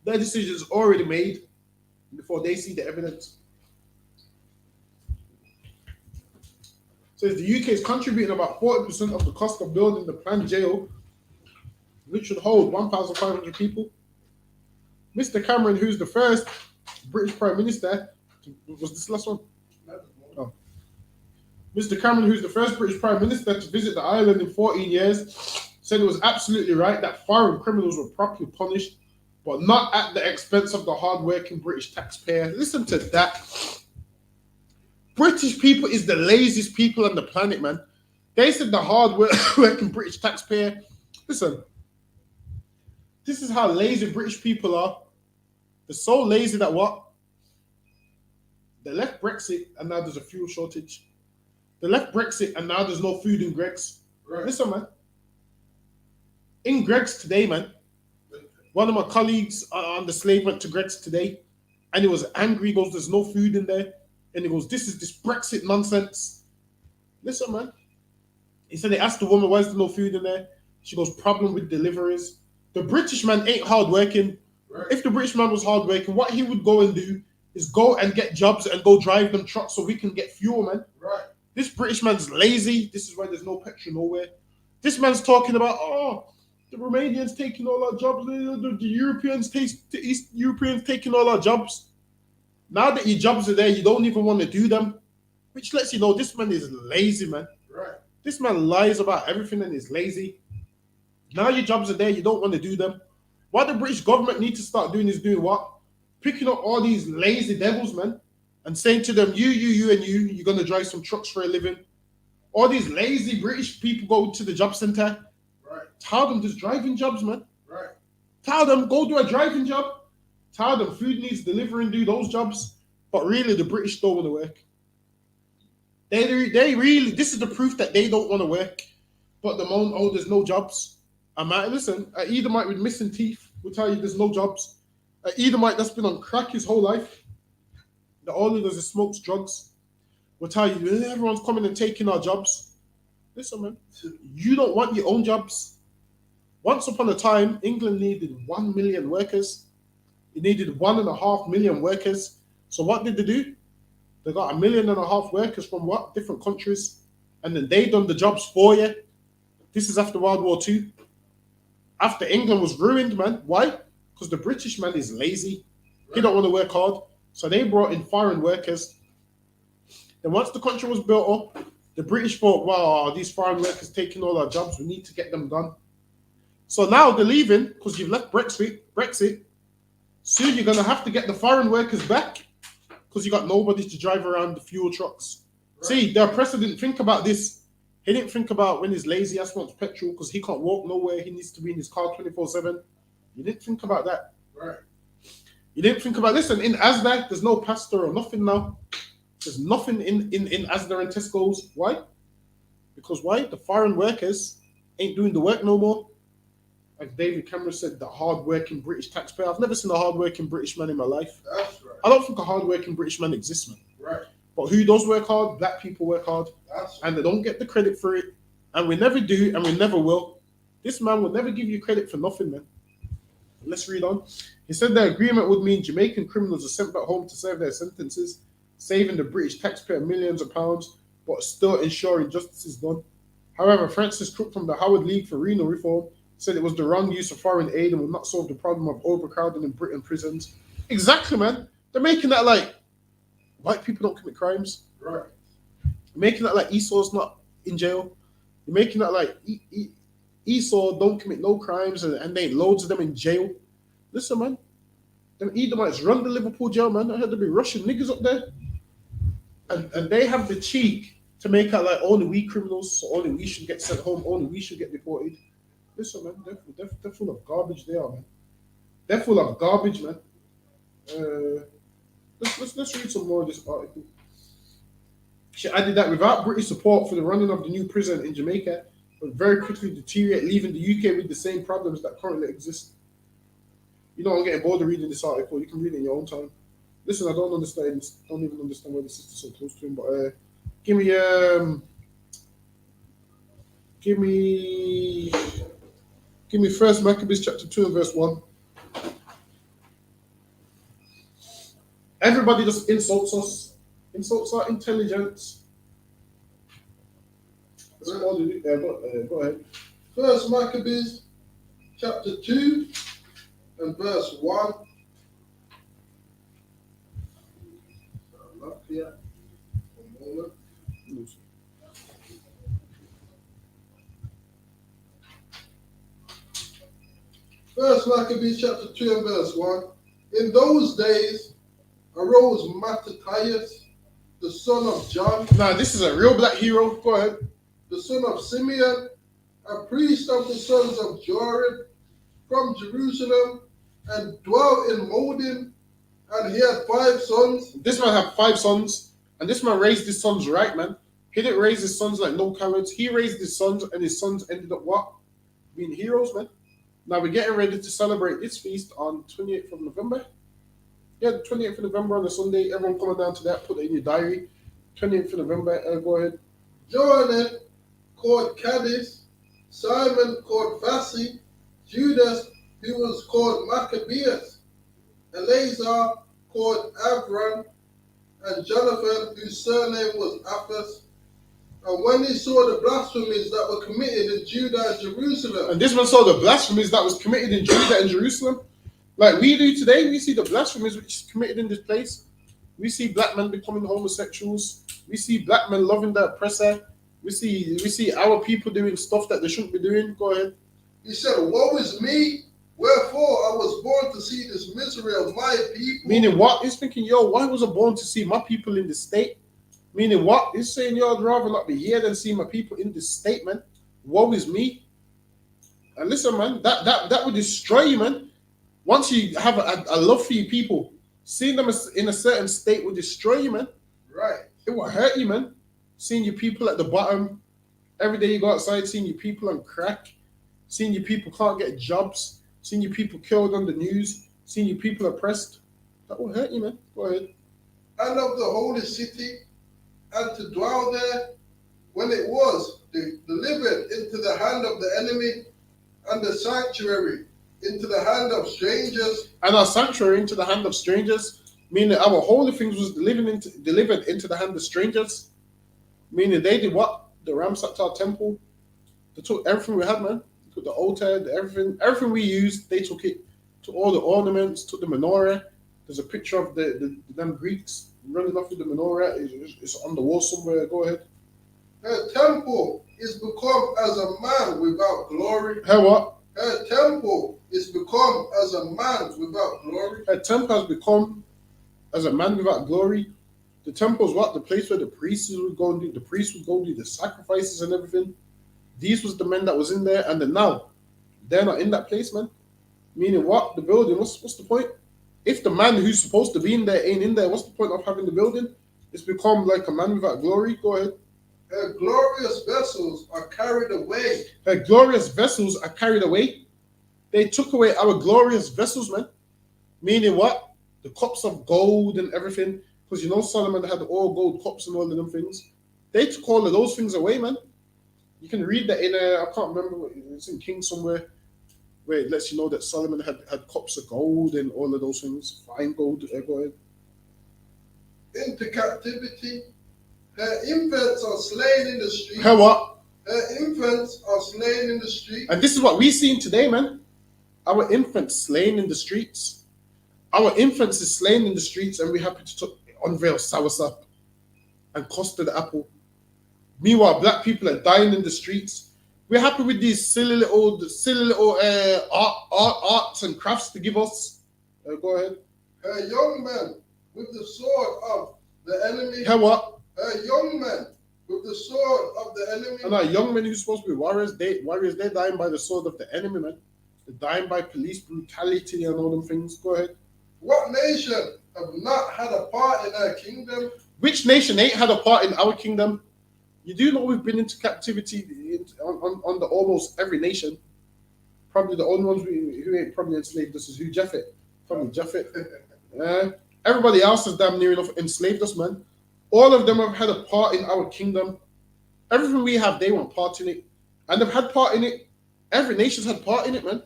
Their decision is already made before they see the evidence. So the UK is contributing about 40% of the cost of building the planned jail, which would hold 1,500 people. Mr. Cameron, who's the first British Prime Minister, was this last one? Oh. Mr. Cameron, who's the first British Prime Minister to visit the island in 14 years, said it was absolutely right that foreign criminals were properly punished, but not at the expense of the hard-working British taxpayer. Listen to that. British people is the laziest people on the planet, man. They said the hard-working British taxpayer. Listen, this is how lazy British people are. They're so lazy that what? They left Brexit and now there's a fuel shortage. They left Brexit and now there's no food in Greg's. Right. Listen, man. In Greg's today, man, one of my colleagues on the slave went to Greg's today and he was angry. He goes, there's no food in there. And he goes, this is this Brexit nonsense. Listen, man. He said they asked the woman, why is there no food in there? She goes, problem with deliveries. The British man ain't hardworking. Right. If the British man was hardworking, what he would go and do is go and get jobs and go drive them trucks so we can get fuel, man. Right. This British man's lazy. This is why there's no petrol nowhere. This man's talking about, oh, the Romanians taking all our jobs, the Europeans, the East Europeans taking all our jobs. Now that your jobs are there, you don't even want to do them, which lets you know this man is lazy, man. Right. This man lies about everything and is lazy. Now your jobs are there, you don't want to do them. What the British government need to start doing is doing what? Picking up all these lazy devils, man, and saying to them, you're going to drive some trucks for a living. All these lazy British people go to the job center. Right. Tell them there's driving jobs, man. Right. Tell them go do a driving job. Tell them food needs delivering, do those jobs. But really, the British don't want to work. They really, this is the proof that they don't want to work. But the moment, oh, there's no jobs. Listen, an Edomite with missing teeth will tell you there's no jobs. An Edomite that's been on crack his whole life, that all he does is smokes drugs, will tell you everyone's coming and taking our jobs. Listen, man, you don't want your own jobs. Once upon a time, England needed 1 million workers. It needed 1.5 million workers. So what did they do? They got 1.5 million workers from what? Different countries. And then they done the jobs for you. This is after World War II. After England was ruined, man. Why? Because the British man is lazy. He don't want to work hard. So they brought in foreign workers. Then once the country was built up, the British thought, wow, these foreign workers taking all our jobs. We need to get them done. So now they're leaving because you've left Brexit. Soon you're going to have to get the foreign workers back because you got nobody to drive around the fuel trucks. Right. See, the oppressor didn't think about this. He didn't think about when his lazy ass wants petrol because he can't walk nowhere. He needs to be in his car 24/7. You didn't think about that. Right. You didn't think about, listen, in Asda, there's no pasta or nothing now. There's nothing in Asda and Tesco's. Why? Because why? The foreign workers ain't doing the work no more. Like David Cameron said, the hard-working British taxpayer. I've never seen a hard-working British man in my life. That's right. I don't think a hard-working British man exists, man. Right. But who does work hard? Black people work hard. That's and they don't get the credit for it. And we never do, and we never will. This man will never give you credit for nothing, man. Let's read on. He said the agreement would mean Jamaican criminals are sent back home to serve their sentences, saving the British taxpayer millions of pounds, but still ensuring justice is done. However, Francis Crook from the Howard League for Renal Reform said it was the wrong use of foreign aid and would not solve the problem of overcrowding in Britain prisons. Exactly, man. They're making that like white people don't commit crimes. right. You're making that like Esau's not in jail. You're making that like Esau don't commit no crimes and they loads of them in jail. Listen, man. Them Edomites run the Liverpool jail, man. I heard there be Russian niggas up there. And they have the cheek to make out like only we criminals, so only we should get sent home, only we should get deported. Listen, man, they're full of garbage. They are, man. They're full of garbage, man. Let's read some more of this article. She added that without British support for the running of the new prison in Jamaica, would very quickly deteriorate, leaving the UK with the same problems that currently exist. You know, I'm getting bored of reading this article. You can read it in your own time. Listen, I don't even understand why the sister's so close to him, but give me First Maccabees chapter 2 and verse 1. Everybody just insults us, insults our intelligence. Go ahead. First Maccabees chapter 2 and verse 1. I'm up here. One moment. First Maccabees chapter 2 and verse 1. In those days arose Mattathias, the son of John. Now, this is a real black hero. Go ahead. The son of Simeon, a priest of the sons of Joram, from Jerusalem, and dwelt in Modin, and he had 5 sons. This man had 5 sons, and this man raised his sons right, man. He didn't raise his sons like no cowards. He raised his sons, and his sons ended up what? Being heroes, man. Now we're getting ready to celebrate this feast on 28th of November. Yeah, the 28th of November on a Sunday. Everyone coming down to that. Put it in your diary. 28th of November. Go ahead. Jordan called Cadiz, Simon called Vasi, Judas, who was called Maccabeus, Eleazar called Avram, and Jonathan, whose surname was Apphus. And when he saw the blasphemies that were committed in Judah and Jerusalem, And this man saw the blasphemies that was committed in Judah and Jerusalem. Like we do today, we see the blasphemies which is committed in this place. We see black men becoming homosexuals. We see black men loving the oppressor. We see our people doing stuff that they shouldn't be doing. Go ahead. he said, "Woe is me, wherefore I was born to see this misery of my people." Meaning what? He's thinking, yo, why was I born to see my people in this state? Meaning what? He's saying, yo, I'd rather not be here than see my people in this state, man. Woe is me. And listen, man, that would destroy you, man. Once you have a love for your people, seeing them in a certain state will destroy you, man. Right. It will hurt you, man. Seeing your people at the bottom. Every day you go outside, seeing your people on crack. Seeing your people can't get jobs. Seeing your people killed on the news. Seeing your people oppressed. That will hurt you, man. Go ahead. And of the holy city, and to dwell there, when it was delivered into the hand of the enemy, and the sanctuary into the hand of strangers. And our sanctuary into the hand of strangers, meaning our holy things was delivered into the hand of strangers. Meaning they did what? They ransacked our temple. They took everything we had, man. They took the altar, everything we used, they took it. Took all the ornaments, took the menorah. There's a picture of them Greeks running off with the menorah. It's on the wall somewhere. Go ahead. Her temple is become as a man without glory. Her what? Her temple is become as a man without glory. Her temple has become as a man without glory. The temple is what? The place where the priests would go and do. The priests would go do the sacrifices and everything. These was the men that was in there, and then now they're not in that place, man. Meaning what? The building. What's the point? If the man who's supposed to be in there ain't in there, what's the point of having the building? It's become like a man without glory. Go ahead. Her glorious vessels are carried away. Her glorious vessels are carried away. They took away our glorious vessels, man. Meaning what? The cups of gold and everything. Because you know Solomon had all gold cups and all of them things. They took all of those things away, man. You can read that in I can't remember, it's in Kings somewhere, where it lets you know that Solomon had cups of gold and all of those things. Fine gold. Go ahead. Into captivity. Her infants are slain in the street. Her what? Her infants are slain in the street. And this is what we seen today, man. Our infants slain in the streets. Our infants is slain in the streets, and we're happy to unveil soursop and custard apple. Meanwhile, black people are dying in the streets. We're happy with these silly little arts and crafts to give us. Go ahead. Her young men with the sword of the enemy. Her what? Her young men with the sword of the enemy. And our young men who's supposed to be warriors, they're dying by the sword of the enemy, man. They're dying by police brutality and all them things. Go ahead. What nation have not had a part in her kingdom? Which nation ain't had a part in our kingdom? You do know we've been into captivity on the almost every nation. Probably the only ones who ain't probably enslaved us is who? Japhet. Probably Japhet. Everybody else has damn near enough enslaved us, man. All of them have had a part in our kingdom. Everything we have, they want part in it. And they've had part in it. Every nation's had part in it, man.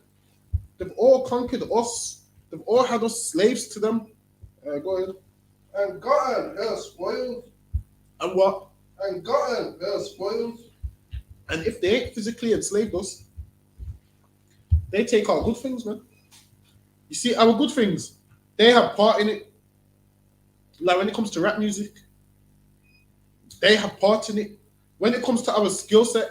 They've all conquered us. They've all had us slaves to them. Go ahead. And gotten her spoils. And what? And gotten her spoils. And if they ain't physically enslaved us, they take our good things, man. You see, our good things, they have part in it. Like when it comes to rap music, they have part in it. When it comes to our skill set,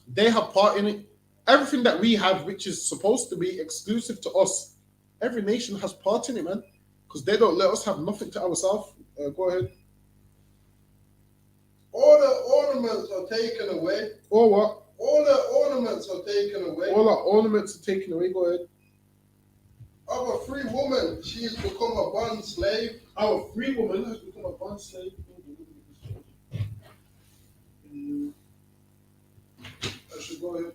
they have part in it. Everything that we have, which is supposed to be exclusive to us, every nation has part in it, man. Because they don't let us have nothing to ourselves. Go ahead. All the ornaments are taken away. Or what? All the ornaments are taken away. All our ornaments are taken away. Go ahead. Of a free woman, she has become a bond slave. Our free woman has become a bond slave. Go ahead.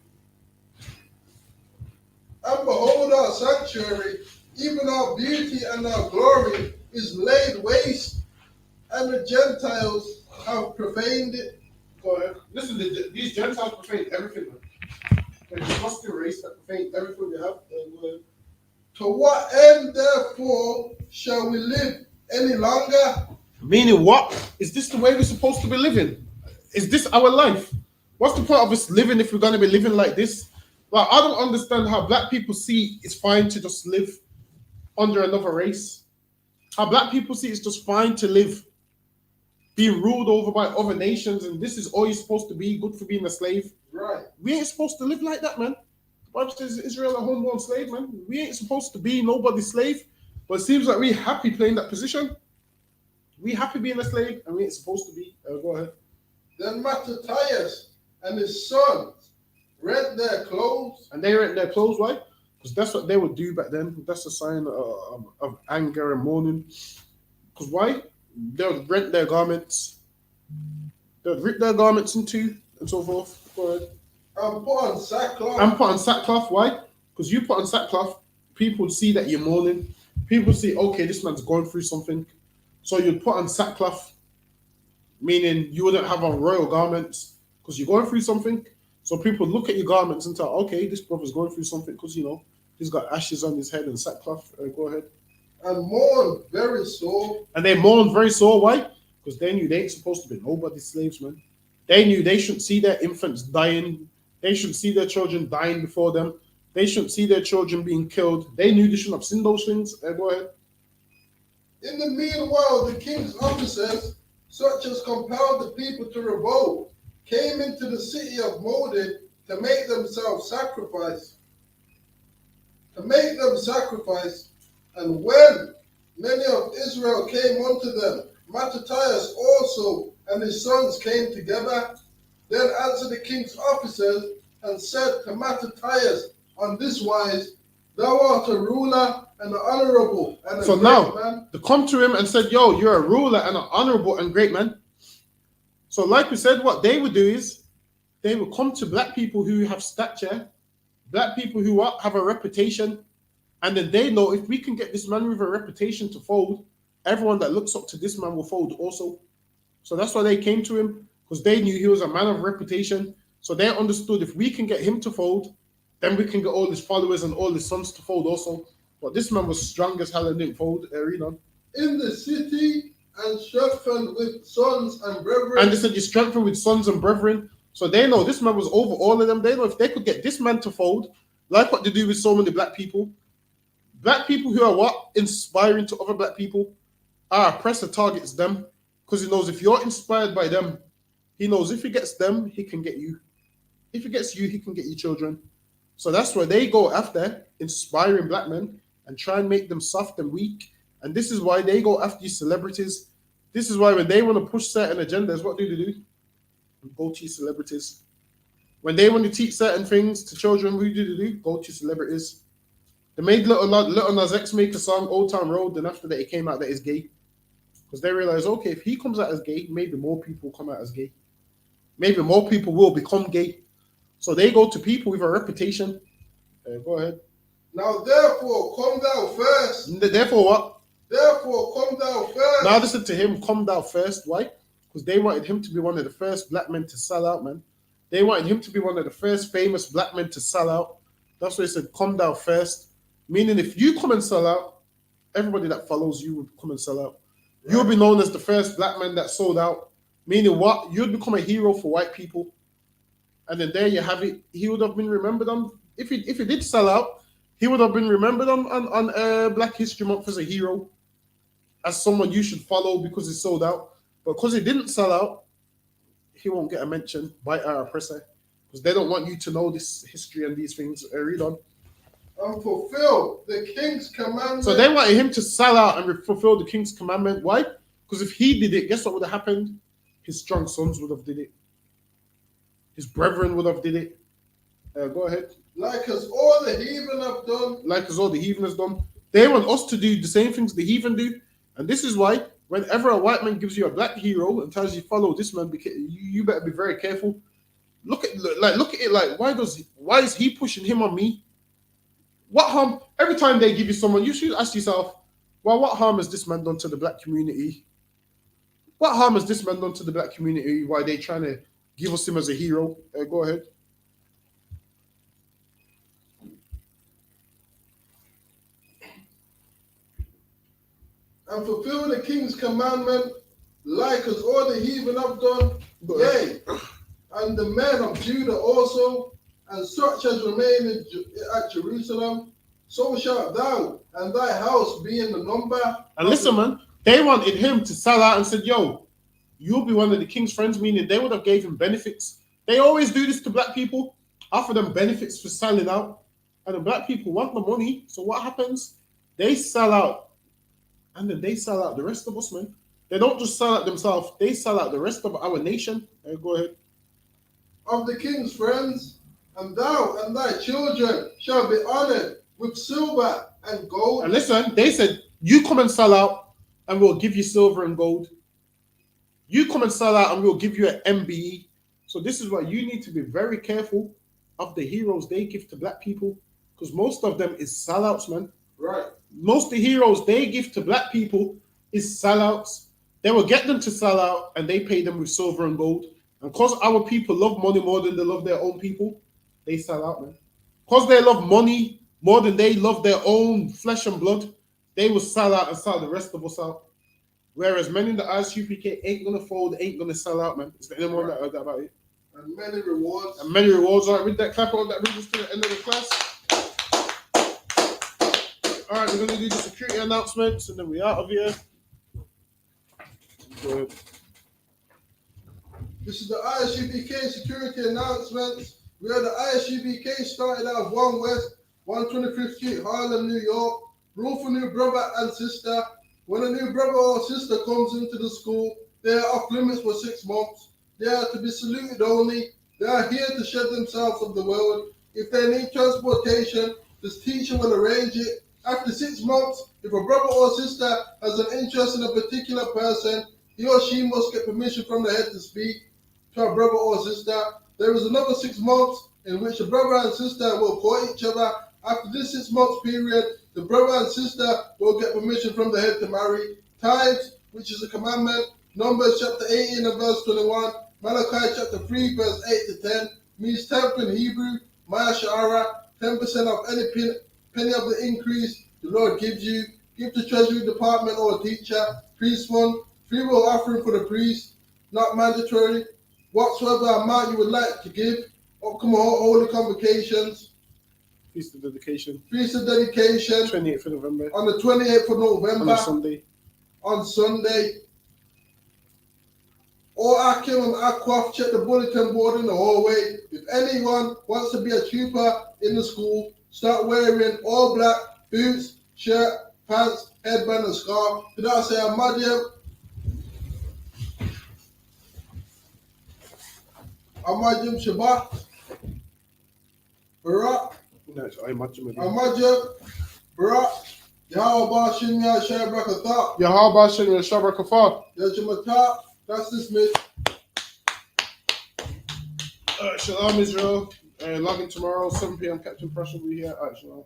And behold, our sanctuary, even our beauty and our glory, is laid waste, and the Gentiles have profaned it. Go ahead. Listen, these Gentiles profane everything, man. They're a disgusting race that profane everything they have. To what end, therefore, shall we live any longer? Meaning what? Is this the way we're supposed to be living? Is this our life? What's the point of us living if we're going to be living like this? Like, I don't understand how black people see it's fine to just live under another race. How black people see it's just fine to live being ruled over by other nations, and this is all you're supposed to be, good for being a slave. Right. We ain't supposed to live like that, man. The Bible says Israel a homeborn slave, man. We ain't supposed to be nobody's slave, but it seems like we're happy playing that position. We happy being a slave, and we ain't supposed to be. Go ahead. Then Mattathias and his sons rent their clothes. And they rent their clothes, why? Because that's what they would do back then. That's a sign of anger and mourning. Because why? They would rent their garments. They would rip their garments in two and so forth. Go ahead. And put on sackcloth. And put on sackcloth, why? Because you put on sackcloth, people would see that you're mourning. People see, okay, this man's going through something. So you'd put on sackcloth, meaning you wouldn't have on royal garments because you're going through something. So people look at your garments and tell, okay, this brother's going through something because, he's got ashes on his head and sackcloth. Go ahead. And mourn very sore. And they mourned very sore. Why? Because they knew they ain't supposed to be nobody's slaves, man. They knew they shouldn't see their infants dying. They shouldn't see their children dying before them. They shouldn't see their children being killed. They knew they shouldn't have seen those things. Go ahead. In the meanwhile, the king's officers, such as compelled the people to revolt, came into the city of Modin to make themselves sacrifice. And when many of Israel came unto them, Mattathias also and his sons came together. Then answered the king's officers and said to Mattathias on this wise, Thou art a ruler and an honorable and a so great now, man. They come to him and said, yo, you're a ruler and an honorable and great man. So like we said, what they would do is they would come to black people who have stature, black people who have a reputation, and then they know if we can get this man with a reputation to fold, everyone that looks up to this man will fold also. So that's why they came to him, because they knew he was a man of reputation. So they understood if we can get him to fold, then we can get all his followers and all his sons to fold also. But this man was strong as hell and didn't fold. Read on. In the city and strengthened with sons and brethren. And they said, you're strengthened with sons and brethren. So they know this man was over all of them. They know if they could get this man to fold, like what they do with so many black people who are what? Inspiring to other black people. Our oppressor targets them because he knows if you're inspired by them, he knows if he gets them, he can get you. If he gets you, he can get your children. So that's where they go after, inspiring black men and try and make them soft and weak. And this is why they go after these celebrities. This is why when they want to push certain agendas, what do they do? Go to celebrities. When they want to teach certain things to children, what do they do? Go to celebrities. They made Little Nas X make a song, Old Town Road, and after that it came out that it's gay. Because they realized, okay, if he comes out as gay, maybe more people come out as gay. Maybe more people will become gay. So they go to people with a reputation. Go ahead. Now therefore come thou first. Therefore what? Therefore come thou first. Now they said to him, come thou first. Why? Because they wanted him to be one of the first black men to sell out, man. They wanted him to be one of the first famous black men to sell out. That's why he said, come thou first. Meaning if you come and sell out, everybody that follows you will come and sell out. Right. You'll be known as the first black man that sold out. Meaning what? You'd become a hero for white people. And then there you have it. He would have been remembered on, if he did sell out, he would have been remembered on Black History Month as a hero, as someone you should follow because he sold out. But because he didn't sell out, he won't get a mention by our oppressor because they don't want you to know this history and these things. Read on. And fulfill the king's commandment. So they wanted him to sell out and fulfill the king's commandment. Why? Because if he did it, guess what would have happened? His strong sons would have did it. His brethren would have did it. Go ahead. Like as all the heathen have done. Like as all the heathen has done. They want us to do the same things the heathen do. And this is why whenever a white man gives you a black hero and tells you follow this man, you better be very careful. look at it like why is he pushing him on me? What harm? Every time they give you someone, you should ask yourself, well, what harm has this man done to the black community? What harm has this man done to the black community? Why they trying to give us him as a hero? Go ahead. And fulfill the king's commandment, like as all the heathen have done, yea, and the men of Judah also, and such as remain at Jerusalem, so shalt thou and thy house be in the number. And listen, man, they wanted him to sell out and said, yo, you'll be one of the king's friends, meaning they would have gave him benefits. They always do this to black people, offer them benefits for selling out. And the black people want the money. So what happens? They sell out. And then they sell out the rest of us, man. They don't just sell out themselves, they sell out the rest of our nation. Go ahead. Of the king's friends, and thou and thy children shall be honored with silver and gold. And listen, they said, you come and sell out, and we'll give you silver and gold. You come and sell out, and we'll give you an MBE. So this is why you need to be very careful of the heroes they give to black people, because most of them is sellouts, man. Right. Most of the heroes they give to black people is sellouts. They will get them to sell out, and they pay them with silver and gold. And because our people love money more than they love their own people, they sell out, man. Because they love money more than they love their own flesh and blood, they will sell out and sell the rest of us out. Whereas men in the I.S.U.P.K ain't gonna fold, ain't gonna sell out, man. Is there anyone that heard that about it? And many rewards. And many rewards. All right, with that clap on, that brings us to the end of the class. All right, we're gonna do the security announcements, and then we're out of here. Good. This is the I.S.U.P.K security announcements. We are the I.S.U.P.K started out of 1 West, 125th Street, Harlem, New York. Rule for new brother and sister. When a new brother or sister comes into the school, they are off limits for 6 months. They are to be saluted only. They are here to shed themselves of the world. If they need transportation, this teacher will arrange it. After 6 months, if a brother or sister has an interest in a particular person, he or she must get permission from the head to speak to a brother or sister. There is another 6 months in which the brother and sister will court each other. After this 6 months period, the brother and sister will get permission from the head to marry. Tithes, which is a commandment. Numbers chapter 18 and verse 21. Malachi chapter 3 verse 8 to 10. Means tenth in Hebrew. Ma'ashara, 10% of any penny of the increase the Lord gives you. Give to treasury department or teacher. Priest fund. Free will offering for the priest. Not mandatory. Whatsoever amount you would like to give. Upcoming holy convocations. Feast of dedication. Feast of dedication. 28th of November. On the 28th of November. On a Sunday. On Sunday. All Akim and Aquaf, check the bulletin board in the hallway. If anyone wants to be a trooper in the school, start wearing all black boots, shirt, pants, headband, and scarf. Did I say Ahmadiyya? Ahmadiyya Shabbat. Barak. No, it's Ahmadiyya. Ahmadiyya. Barak. Yahweh Shem Yahshua Brakatha. Yahweh Shem Yahshua Brakatha. Yahshua. That's dismissed. Shalom, Israel. Log in tomorrow, 7 p.m. Captain Pressure will be here. All right, shalom.